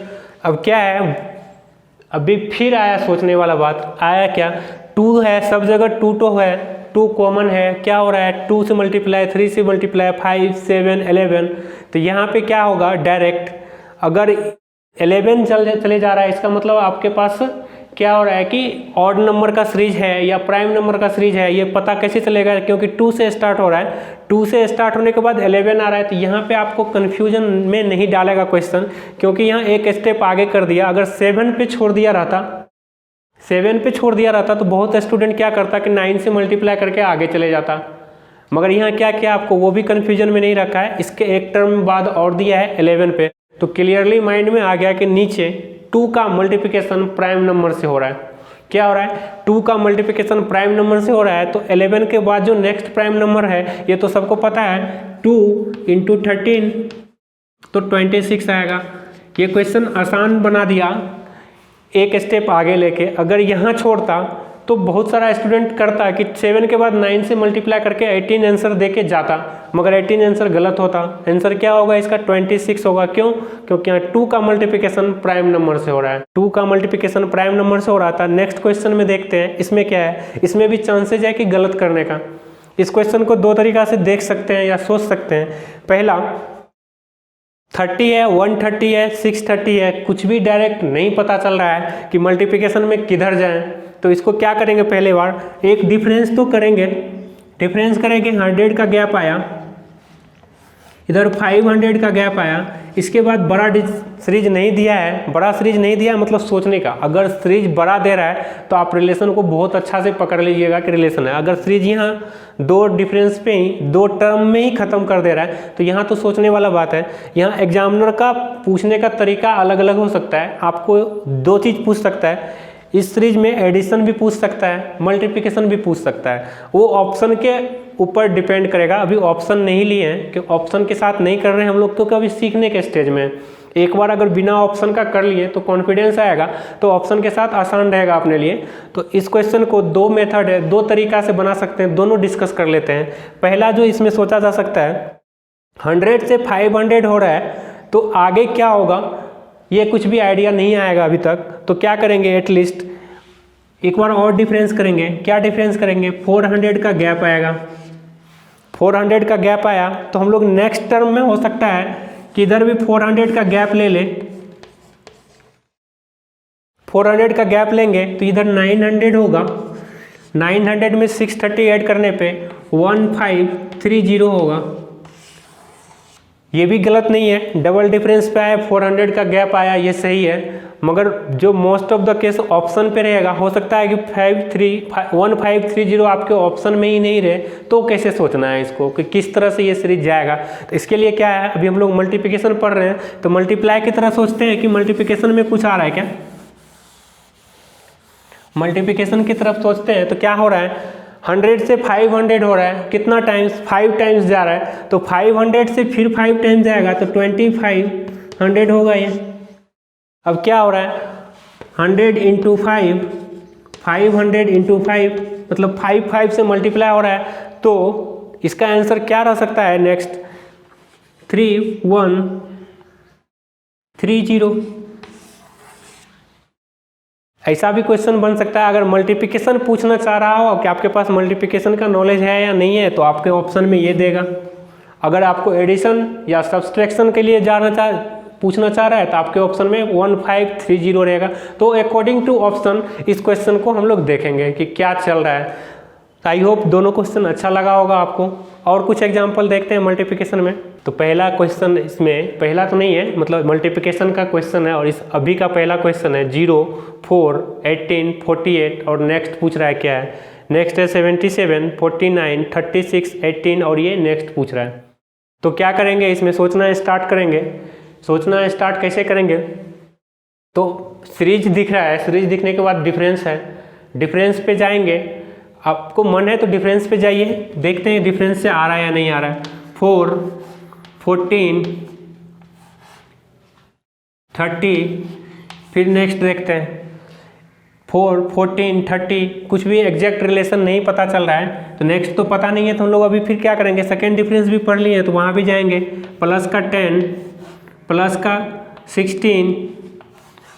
Speaker 1: अब क्या है, अभी फिर आया सोचने वाला बात, आया क्या 2 है, सब जगह 2 तो है, 2 कॉमन है, क्या हो रहा है 2 से मल्टीप्लाई, 3 से मल्टीप्लाई, 5, 7, 11। तो यहाँ पे क्या होगा डायरेक्ट, अगर 11 चले जा रहा है इसका मतलब आपके पास क्या हो रहा है कि ऑड नंबर का सीरीज है या प्राइम नंबर का सीरीज है, ये पता कैसे चलेगा, क्योंकि 2 से स्टार्ट हो रहा है, 2 से स्टार्ट होने के बाद 11 आ रहा है। तो यहाँ पे आपको कन्फ्यूजन में नहीं डालेगा क्वेश्चन, क्योंकि यहाँ एक स्टेप आगे कर दिया। अगर 7 पे छोड़ दिया रहता तो बहुत स्टूडेंट क्या करता कि 9 से मल्टीप्लाई करके आगे चले जाता, मगर यहाँ क्या किया आपको वो भी कन्फ्यूजन में नहीं रखा है, इसके एक टर्म बाद और दिया है 11 पे। तो क्लियरली माइंड में आ गया कि नीचे 2 का मल्टीप्लिकेशन प्राइम नंबर से हो रहा है। क्या हो रहा है 2 का मल्टीप्लिकेशन प्राइम नंबर से हो रहा है, तो 11 के बाद जो नेक्स्ट प्राइम नंबर है ये तो सबको पता है 2 × 13 तो 26 आएगा। ये क्वेश्चन आसान बना दिया एक स्टेप आगे लेके। अगर यहाँ छोड़ता तो बहुत सारा स्टूडेंट करता कि 7 के बाद 9 से मल्टीप्लाई करके 18 आंसर दे के जाता, मगर 18 आंसर गलत होता। आंसर क्या होगा इसका 26 होगा। क्यों? क्योंकि यहाँ 2 का मल्टीप्लिकेशन प्राइम नंबर से हो रहा है, 2 का मल्टीप्लिकेशन प्राइम नंबर से हो रहा था। नेक्स्ट क्वेश्चन में देखते हैं इसमें क्या है, इसमें भी चांसेज है कि गलत करने का। इस क्वेश्चन को 2 तरीका से देख सकते हैं या सोच सकते हैं। पहला 30 है, 130 है, 630 है, कुछ भी डायरेक्ट नहीं पता चल रहा है कि मल्टीप्लिकेशन में किधर जाएं, तो इसको क्या करेंगे पहले बार एक डिफरेंस तो करेंगे। डिफरेंस करेंगे 100 का गैप आया, इधर 500 का गैप आया, इसके बाद बड़ा सीरीज नहीं दिया है, बड़ा सीरीज नहीं दिया मतलब सोचने का। अगर सीरीज बड़ा दे रहा है तो आप रिलेशन को बहुत अच्छा से पकड़ लीजिएगा कि रिलेशन है। अगर सीरीज यहाँ 2 डिफरेंस पे ही 2 टर्म में ही खत्म कर दे रहा है तो यहाँ तो सोचने वाला बात है। यहाँ एग्जामिनर का पूछने का तरीका अलग अलग हो सकता है, आपको 2 चीज़ पूछ सकता है। इस सीरीज में एडिशन भी पूछ सकता है, मल्टीप्लिकेशन भी पूछ सकता है, वो ऑप्शन के ऊपर डिपेंड करेगा। अभी ऑप्शन नहीं लिए हैं कि ऑप्शन के साथ नहीं कर रहे हैं हम लोग, तो कभी सीखने के स्टेज में एक बार अगर बिना ऑप्शन का कर लिए तो कॉन्फिडेंस आएगा, तो ऑप्शन के साथ आसान रहेगा अपने लिए। तो इस क्वेश्चन को 2 मेथड है, 2 तरीका से बना सकते हैं, दोनों डिस्कस कर लेते हैं। पहला जो इसमें सोचा जा सकता है 100 से 500 हो रहा है तो आगे क्या होगा ये कुछ भी आइडिया नहीं आएगा अभी तक। तो क्या करेंगे एटलीस्ट एक बार और डिफरेंस करेंगे। क्या डिफरेंस करेंगे 400 का गैप आएगा, 400 का गैप आया तो हम लोग नेक्स्ट टर्म में हो सकता है कि इधर भी 400 का गैप ले ले, 400 का गैप लेंगे तो इधर 900 होगा, 900 में 630 ऐड करने पे 1530 होगा। ये भी गलत नहीं है, डबल डिफरेंस पे आया, 400 का गैप आया, ये सही है। मगर जो most of the case option पे रहेगा, हो सकता है कि 1530 आपके ऑप्शन में ही नहीं रहे, तो कैसे सोचना है इसको कि किस तरह से ये सीरीज जाएगा। तो इसके लिए क्या है, अभी हम लोग मल्टीप्लिकेशन पढ़ रहे हैं तो मल्टीप्लाई की तरह सोचते हैं कि मल्टीप्लिकेशन में कुछ आ रहा है क्या, मल्टीप्लिकेशन की तरफ सोचते हैं तो क्या हो रहा है 100 से 500 हो रहा है, कितना टाइम्स 5 टाइम्स जा रहा है, तो 500 से फिर 5 टाइम्स जाएगा तो 2500 होगा ये। अब क्या हो रहा है 100 × 5, 500 × 5 मतलब 5 से मल्टीप्लाई हो रहा है, तो इसका आंसर क्या रह सकता है नेक्स्ट 3130। ऐसा भी क्वेश्चन बन सकता है अगर मल्टीप्लिकेशन पूछना चाह रहा हो कि आपके पास मल्टीप्लिकेशन का नॉलेज है या नहीं है, तो आपके ऑप्शन में ये देगा। अगर आपको एडिशन या सब्सट्रैक्शन के लिए पूछना चाह रहा है तो आपके ऑप्शन में 1530 रहेगा। तो अकॉर्डिंग टू ऑप्शन इस क्वेश्चन को हम लोग देखेंगे कि क्या चल रहा है। आई होप दोनों क्वेश्चन अच्छा लगा होगा आपको। और कुछ एग्जांपल देखते हैं मल्टीप्लिकेशन में। तो पहला क्वेश्चन इसमें, पहला तो नहीं है मतलब मल्टीप्लिकेशन का क्वेश्चन है, और इस अभी का पहला क्वेश्चन है 0, 4, 18, 48 और नेक्स्ट पूछ रहा है क्या है, नेक्स्ट है 77, 49, 36, 18 और ये नेक्स्ट पूछ रहा है। तो क्या करेंगे इसमें सोचना स्टार्ट करेंगे। सोचना स्टार्ट कैसे करेंगे, तो सीरीज दिख रहा है, सीरीज दिखने के बाद डिफरेंस है, डिफरेंस पे जाएंगे। आपको मन है तो डिफरेंस पे जाइए, देखते हैं डिफरेंस से आ रहा है या नहीं आ रहा है। 4, 14, 30, फिर नेक्स्ट देखते हैं 4, 14, 30, कुछ भी एग्जैक्ट रिलेशन नहीं पता चल रहा है। तो नेक्स्ट तो पता नहीं है तो हम लोग अभी फिर क्या करेंगे, सेकेंड डिफरेंस भी पढ़ लिए तो वहाँ भी जाएंगे, प्लस का 10, प्लस का 16,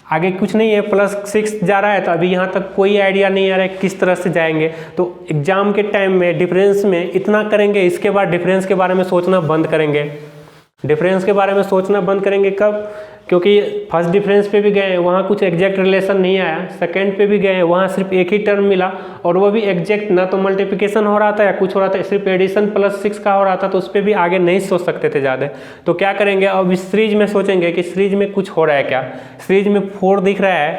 Speaker 1: आगे कुछ नहीं है, +6 जा रहा है तो अभी यहाँ तक कोई आइडिया नहीं आ रहा है किस तरह से जाएंगे। तो एग्जाम के टाइम में डिफरेंस में इतना करेंगे, इसके बाद डिफरेंस के बारे में सोचना बंद करेंगे। डिफरेंस के बारे में सोचना बंद करेंगे कब? क्योंकि फर्स्ट डिफरेंस पे भी गए वहाँ कुछ एग्जैक्ट रिलेशन नहीं आया, सेकंड पे भी गए वहाँ सिर्फ एक ही टर्म मिला और वो भी एग्जैक्ट ना तो मल्टीप्लिकेशन हो रहा था या कुछ हो रहा था, सिर्फ एडिशन +6 का हो रहा था, तो उस पर भी आगे नहीं सोच सकते थे ज़्यादा। तो क्या करेंगे अब इस सीरीज में सोचेंगे कि सीरीज में कुछ हो रहा है क्या। सीरीज में 4 दिख रहा है,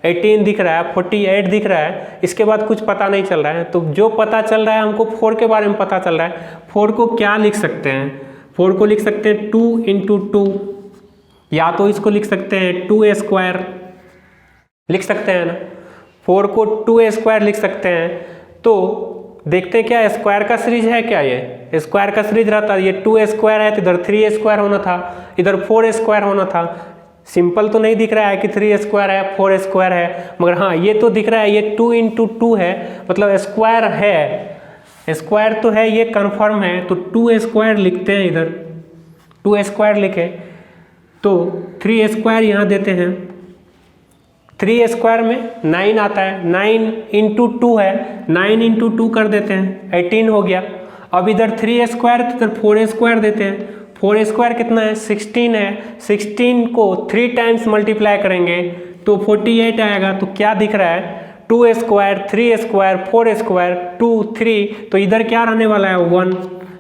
Speaker 1: 18 दिख रहा है, 48 दिख रहा है, इसके बाद कुछ पता नहीं चल रहा है। तो जो पता चल रहा है हमको 4 के बारे में पता चल रहा है। 4 को क्या लिख सकते हैं? 4 को लिख सकते हैं 2 × 2, या तो इसको लिख सकते हैं 2a² लिख सकते हैं ना। 4 को 2a² लिख सकते हैं। तो देखते हैं क्या स्क्वायर का सीरीज है क्या? ये स्क्वायर का सीरीज रहता, ये 2a² है तो इधर 3a² होना था, इधर 4a² होना था। सिंपल तो नहीं दिख रहा है कि 3a² है 4a² है, मगर हाँ ये तो दिख रहा है ये 2 × 2 है, मतलब स्क्वायर है, स्क्वायर तो है, ये कंफर्म है। तो 2a² लिखते हैं, इधर 2a² लिखे तो 3a² यहाँ देते हैं। 3a² में 9 आता है, 9 × 2 है, 9 × 2 कर देते हैं, 18 हो गया। अब इधर 3a² तो इधर 4a² देते हैं। 4a² कितना है? 16 है। 16 को 3 टाइम्स मल्टीप्लाई करेंगे तो 48 आएगा। तो क्या दिख रहा है? 2a², 3a², 4a², 2, 3, तो इधर क्या रहने वाला है? 1।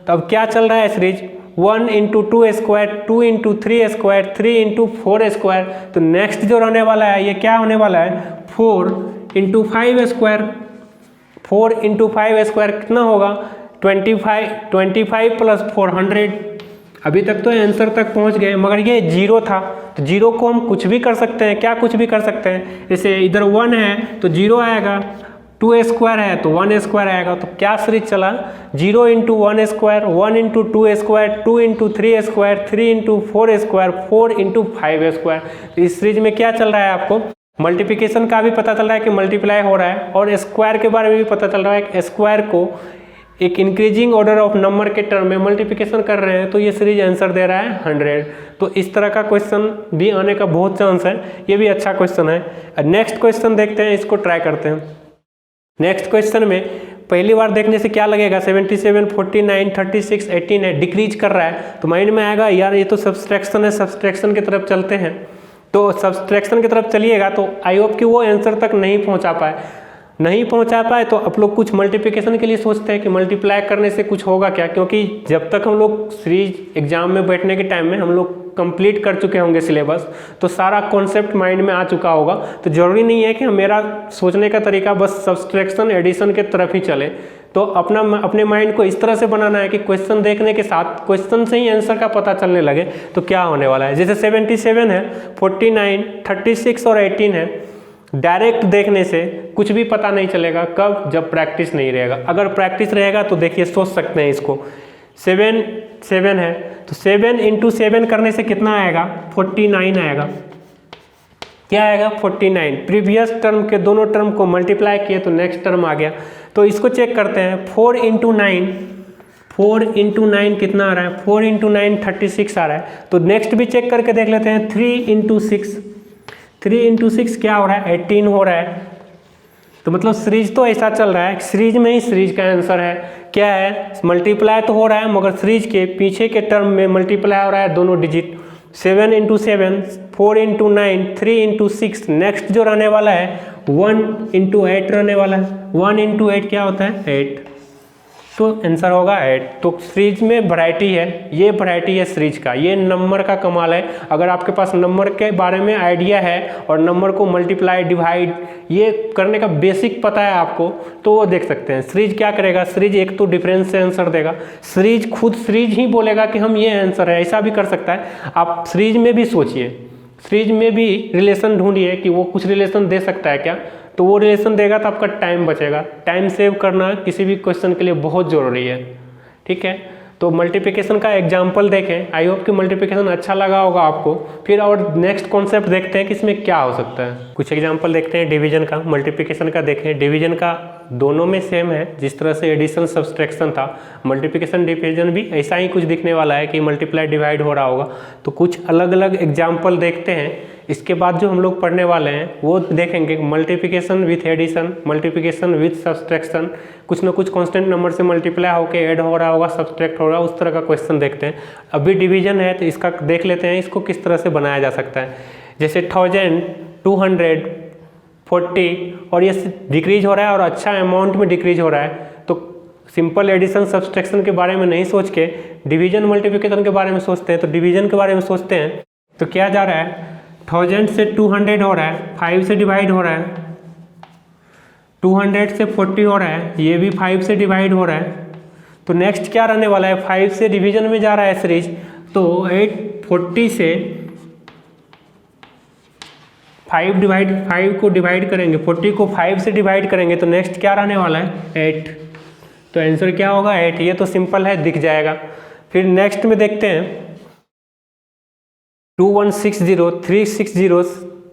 Speaker 1: तो अब क्या चल रहा है सीरीज? 1 × 2a², 2 × 3a², 3 × 4a²। तो नेक्स्ट जो रहने वाला है ये क्या होने वाला है? 4 × 5a²। 4 × 5a² कितना होगा? 25, 25 + 400। अभी तक तो आंसर तक पहुंच गए, मगर ये 0 था, तो 0 को हम कुछ भी कर सकते हैं। क्या कुछ भी कर सकते हैं? जैसे इधर 1 है तो 0 आएगा, 2a² है तो 1a² आएगा। तो क्या सीरीज चला? 0 × 1a², 1 × 2a², 2 × 3a², 3 × 4a², 4 × 5a²। तो इस सीरीज में क्या चल रहा है? आपको मल्टीप्लिकेशन का भी पता चल रहा है कि मल्टीप्लाई हो रहा है, और स्क्वायर के बारे में भी पता चल रहा है कि स्क्वायर को एक इंक्रीजिंग ऑर्डर ऑफ नंबर के टर्म में मल्टीप्लिकेशन कर रहे हैं। तो ये सीरीज आंसर दे रहा है 100। तो इस तरह का क्वेश्चन भी आने का बहुत चांस है, ये भी अच्छा क्वेश्चन है। नेक्स्ट क्वेश्चन देखते हैं, इसको ट्राई करते हैं। नेक्स्ट क्वेश्चन में पहली बार देखने से क्या लगेगा? 77, 49, 36, 18 है, डिक्रीज कर रहा है, तो माइंड में आएगा यार ये तो सब्सट्रैक्शन है, सब्सट्रैक्शन की तरफ चलते हैं। तो सब्सट्रैक्शन की तरफ चलिएगा तो आई होप कि वो आंसर तक नहीं पहुंचा पाए। तो आप लोग कुछ मल्टीप्लिकेशन के लिए सोचते हैं कि मल्टीप्लाई करने से कुछ होगा क्या, क्योंकि जब तक हम लोग सीरीज एग्जाम में बैठने के टाइम में हम लोग कंप्लीट कर चुके होंगे सिलेबस, तो सारा कॉन्सेप्ट माइंड में आ चुका होगा। तो ज़रूरी नहीं है कि मेरा सोचने का तरीका बस सब्सट्रैक्शन एडिशन के तरफ ही चले। तो अपने माइंड को इस तरह से बनाना है कि क्वेश्चन देखने के साथ क्वेश्चन से ही आंसर का पता चलने लगे तो क्या होने वाला है। जैसे 77 है, 49, 36 और 18 है, डायरेक्ट देखने से कुछ भी पता नहीं चलेगा। कब? जब प्रैक्टिस नहीं रहेगा। अगर प्रैक्टिस रहेगा तो देखिए सोच सकते हैं इसको। 7 है तो 7 × 7 करने से कितना आएगा? 49 आएगा। क्या आएगा? 49। प्रीवियस टर्म के दोनों टर्म को मल्टीप्लाई किए तो नेक्स्ट टर्म आ गया। तो इसको चेक करते हैं। 4 × 9, 4 × 9 कितना आ रहा है? 4 × 9 36 आ रहा है। तो नेक्स्ट भी चेक करके देख लेते हैं। 3 × 6, 3 × 6 क्या हो रहा है? 18 हो रहा है। तो मतलब सीरीज तो ऐसा चल रहा है, सीरीज में ही सीरीज का आंसर है। क्या है? मल्टीप्लाई तो हो रहा है, मगर सीरीज के पीछे के टर्म में मल्टीप्लाई हो रहा है दोनों डिजिट। 7 × 7, 4 × 9, 3 × 6। नेक्स्ट जो रहने वाला है 1 × 8 रहने वाला है। 1 × 8 क्या होता है? 8। तो आंसर होगा 8। तो सीरीज में वैरायटी है, ये वैरायटी है सीरीज का, ये नंबर का कमाल है। अगर आपके पास नंबर के बारे में आइडिया है और नंबर को मल्टीप्लाई डिवाइड ये करने का बेसिक पता है आपको, तो वो देख सकते हैं। सीरीज क्या करेगा? सीरीज एक तो डिफरेंस से आंसर देगा, सीरीज खुद सीरीज ही बोलेगा कि हम ये आंसर है, ऐसा भी कर सकता है। आप सीरीज में भी सोचिए, सीरीज में भी रिलेशन ढूंढिए कि वो कुछ रिलेशन दे सकता है क्या, तो वो रिलेशन देगा तो आपका टाइम बचेगा। टाइम सेव करना किसी भी क्वेश्चन के लिए बहुत ज़रूरी है। ठीक है, तो मल्टीप्लिकेशन का एग्जाम्पल देखें। आई होप कि मल्टीप्लिकेशन अच्छा लगा होगा आपको। फिर और नेक्स्ट कॉन्सेप्ट देखते हैं कि इसमें क्या हो सकता है। कुछ एग्जाम्पल देखते हैं डिवीजन का, मल्टीप्लिकेशन का देखें। डिवीजन का दोनों में सेम है, जिस तरह से एडिशन सब्सट्रैक्शन था, मल्टीप्लिकेशन डिवीजन भी ऐसा ही कुछ दिखने वाला है कि मल्टीप्लाई डिवाइड हो रहा होगा। तो कुछ अलग अलग एग्जाम्पल देखते हैं। इसके बाद जो हम लोग पढ़ने वाले हैं वो देखेंगे multiplication with addition, multiplication with subtraction, कुछ ना कुछ कांस्टेंट नंबर से मल्टीप्लाई होकर ऐड हो रहा होगा, सब्सट्रैक्ट हो रहा है, उस तरह का क्वेश्चन देखते हैं। अभी डिवीजन है तो इसका देख लेते हैं इसको किस तरह से बनाया जा सकता है। जैसे 1000, 200, 40 और ये डिक्रीज हो रहा है और अच्छा अमाउंट में डिक्रीज हो रहा है, तो सिंपल एडिशन सब्सट्रैक्शन के बारे में नहीं सोच के डिवीजन मल्टीप्लिकेशन के बारे में सोचते हैं। तो डिवीजन के बारे में सोचते हैं तो क्या जा रहा है, 1000 से 200 हो रहा है, 5 से डिवाइड हो रहा है, 200 से 40 हो रहा है, ये भी 5 से डिवाइड हो रहा है। तो नेक्स्ट क्या रहने वाला है, 5 से डिवीजन में जा रहा है सीरीज, तो 840 से 5 को डिवाइड करेंगे, 40 को 5 से डिवाइड करेंगे तो नेक्स्ट क्या रहने वाला है 8। तो आंसर क्या होगा 8। ये तो सिंपल है, दिख जाएगा। फिर नेक्स्ट में देखते हैं 2160, 360,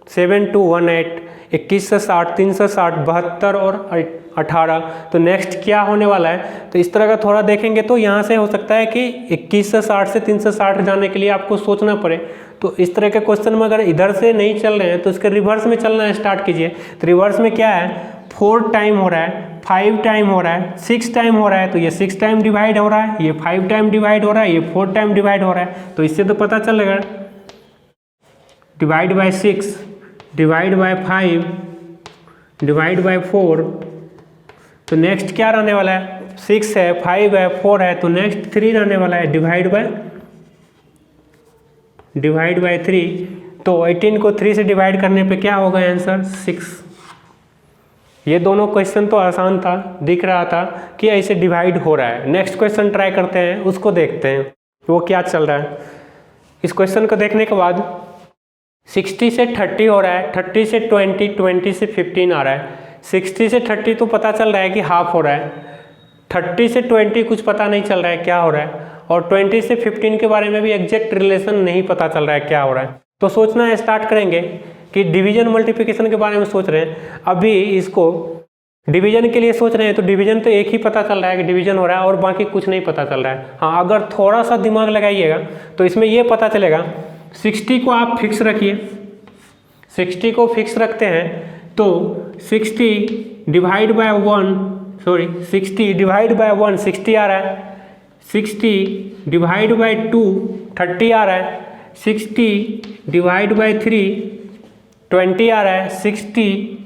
Speaker 1: 7218, 2160, 360, 72 और 18। तो नेक्स्ट क्या होने वाला है, तो इस तरह का थोड़ा देखेंगे तो यहाँ से हो सकता है कि 2160 से 360 जाने के लिए आपको सोचना पड़े। तो इस तरह के क्वेश्चन में अगर इधर से नहीं चल रहे हैं तो इसके रिवर्स में चलना स्टार्ट कीजिए। तो रिवर्स में क्या है, 4 टाइम हो रहा है, 5 टाइम हो रहा है, 6 टाइम हो रहा है, तो ये 6 टाइम डिवाइड हो रहा है, ये 5 टाइम डिवाइड हो रहा है, ये 4 टाइम डिवाइड हो रहा है। तो इससे तो पता चलेगा divide by 6, divide by 5, divide by 4। तो नेक्स्ट क्या रहने वाला है, 6 है, 5 है, 4 है, तो नेक्स्ट 3 रहने वाला है, डिवाइड बाय 3। तो 18 को 3 से डिवाइड करने पे क्या होगा आंसर 6। ये दोनों क्वेश्चन तो आसान था, दिख रहा था कि ऐसे डिवाइड हो रहा है। नेक्स्ट क्वेश्चन ट्राई करते हैं, उसको देखते हैं वो क्या चल रहा है। इस क्वेश्चन को देखने के बाद 60 से 30 हो रहा है, 30 से 20, 20 से 15 आ रहा है। 60 से 30 तो पता चल रहा है कि हाफ हो रहा है, 30 से 20 कुछ पता नहीं चल रहा है क्या हो रहा है, और 20 से 15 के बारे में भी एग्जैक्ट रिलेशन नहीं पता चल रहा है क्या हो रहा है। तो सोचना स्टार्ट करेंगे कि डिवीजन मल्टीप्लिकेशन के बारे में सोच रहे हैं। अभी इसको डिवीजन के लिए सोच रहे हैं तो डिवीजन तो एक ही पता चल रहा है कि डिवीजन हो रहा है और बाकी कुछ नहीं पता चल रहा है। हाँ, अगर थोड़ा सा दिमाग लगाइएगा तो इसमें ये पता चलेगा, 60 को आप फिक्स रखिए, 60 को फिक्स रखते हैं तो 60 डिवाइड बाय 1 60 आ रहा है, 60 डिवाइड बाय 2 30 आ रहा है, 60 डिवाइड बाय 3 20 आ रहा है, 60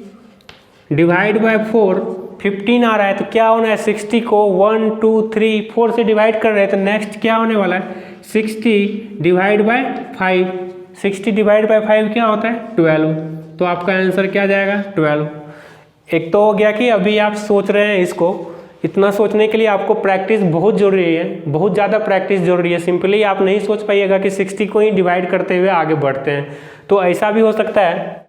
Speaker 1: डिवाइड बाय 4 15 आ रहा है। तो क्या होना है, 60 को 1 2 3 4 से डिवाइड कर रहे हैं तो नेक्स्ट क्या होने वाला है 60 डिवाइड बाय 5। 60 डिवाइड बाय 5 क्या होता है 12। तो आपका आंसर क्या जाएगा 12। एक तो हो गया कि अभी आप सोच रहे हैं इसको, इतना सोचने के लिए आपको प्रैक्टिस बहुत ज़रूरी है, बहुत ज़्यादा प्रैक्टिस ज़रूरी है। सिंपली आप नहीं सोच पाइएगा कि 60 को ही डिवाइड करते हुए आगे बढ़ते हैं। तो ऐसा भी हो सकता है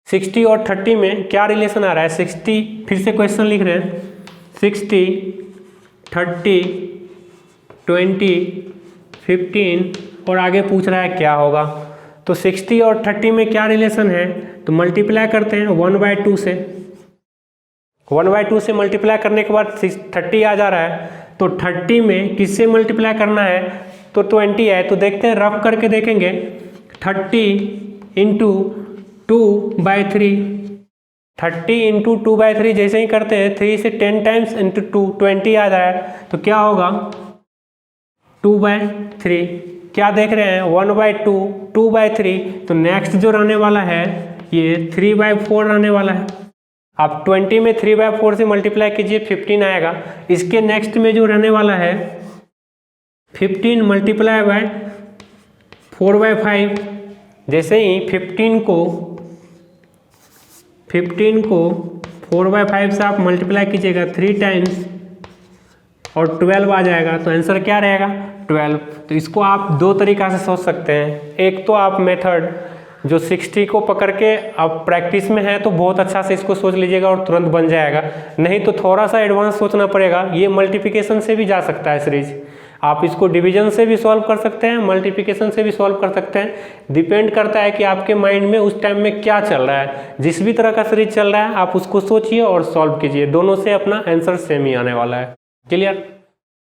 Speaker 1: 60 और 30 में क्या रिलेशन आ रहा है, 60 फिर से क्वेश्चन लिख रहे हैं, 60 30 20 15 और आगे पूछ रहा है क्या होगा। तो 60 और 30 में क्या रिलेशन है, तो मल्टीप्लाई करते हैं 1/2 से, 1/2 से मल्टीप्लाई करने के बाद 30 आ जा रहा है। तो 30 में किससे मल्टीप्लाई करना है, तो 20 है। तो देखते हैं, रफ करके देखेंगे, 30 इंटू 2/3, 30 इंटू 2/3 जैसे ही करते हैं 3 से 10 टाइम्स इंटू 2 20 आ जाए तो क्या होगा 2/3। क्या देख रहे हैं 1/2 2/3। तो नेक्स्ट जो रहने वाला है ये 3/4 रहने वाला है। आप 20 में 3/4 से मल्टीप्लाई कीजिए 15 आएगा। इसके नेक्स्ट में जो रहने वाला है 15 मल्टीप्लाई बाय 4/5। जैसे ही 15 को 4/5 से आप मल्टीप्लाई कीजिएगा 3 टाइम्स और 12 आ जाएगा। तो आंसर क्या रहेगा 12। तो इसको आप दो तरीक़ा से सोच सकते हैं। एक तो आप मेथड जो 60 को पकड़ के आप प्रैक्टिस में है तो बहुत अच्छा से इसको सोच लीजिएगा और तुरंत बन जाएगा, नहीं तो थोड़ा सा एडवांस सोचना पड़ेगा। ये मल्टीप्लिकेशन से भी जा सकता है सीरीज, आप इसको डिवीजन से भी सॉल्व कर सकते हैं, मल्टीप्लिकेशन से भी सॉल्व कर सकते हैं। डिपेंड करता है कि आपके माइंड में उस टाइम में क्या चल रहा है। जिस भी तरह का सीरीज चल रहा है आप उसको सोचिए और सॉल्व कीजिए, दोनों से अपना आंसर सेम ही आने वाला है। क्लियर।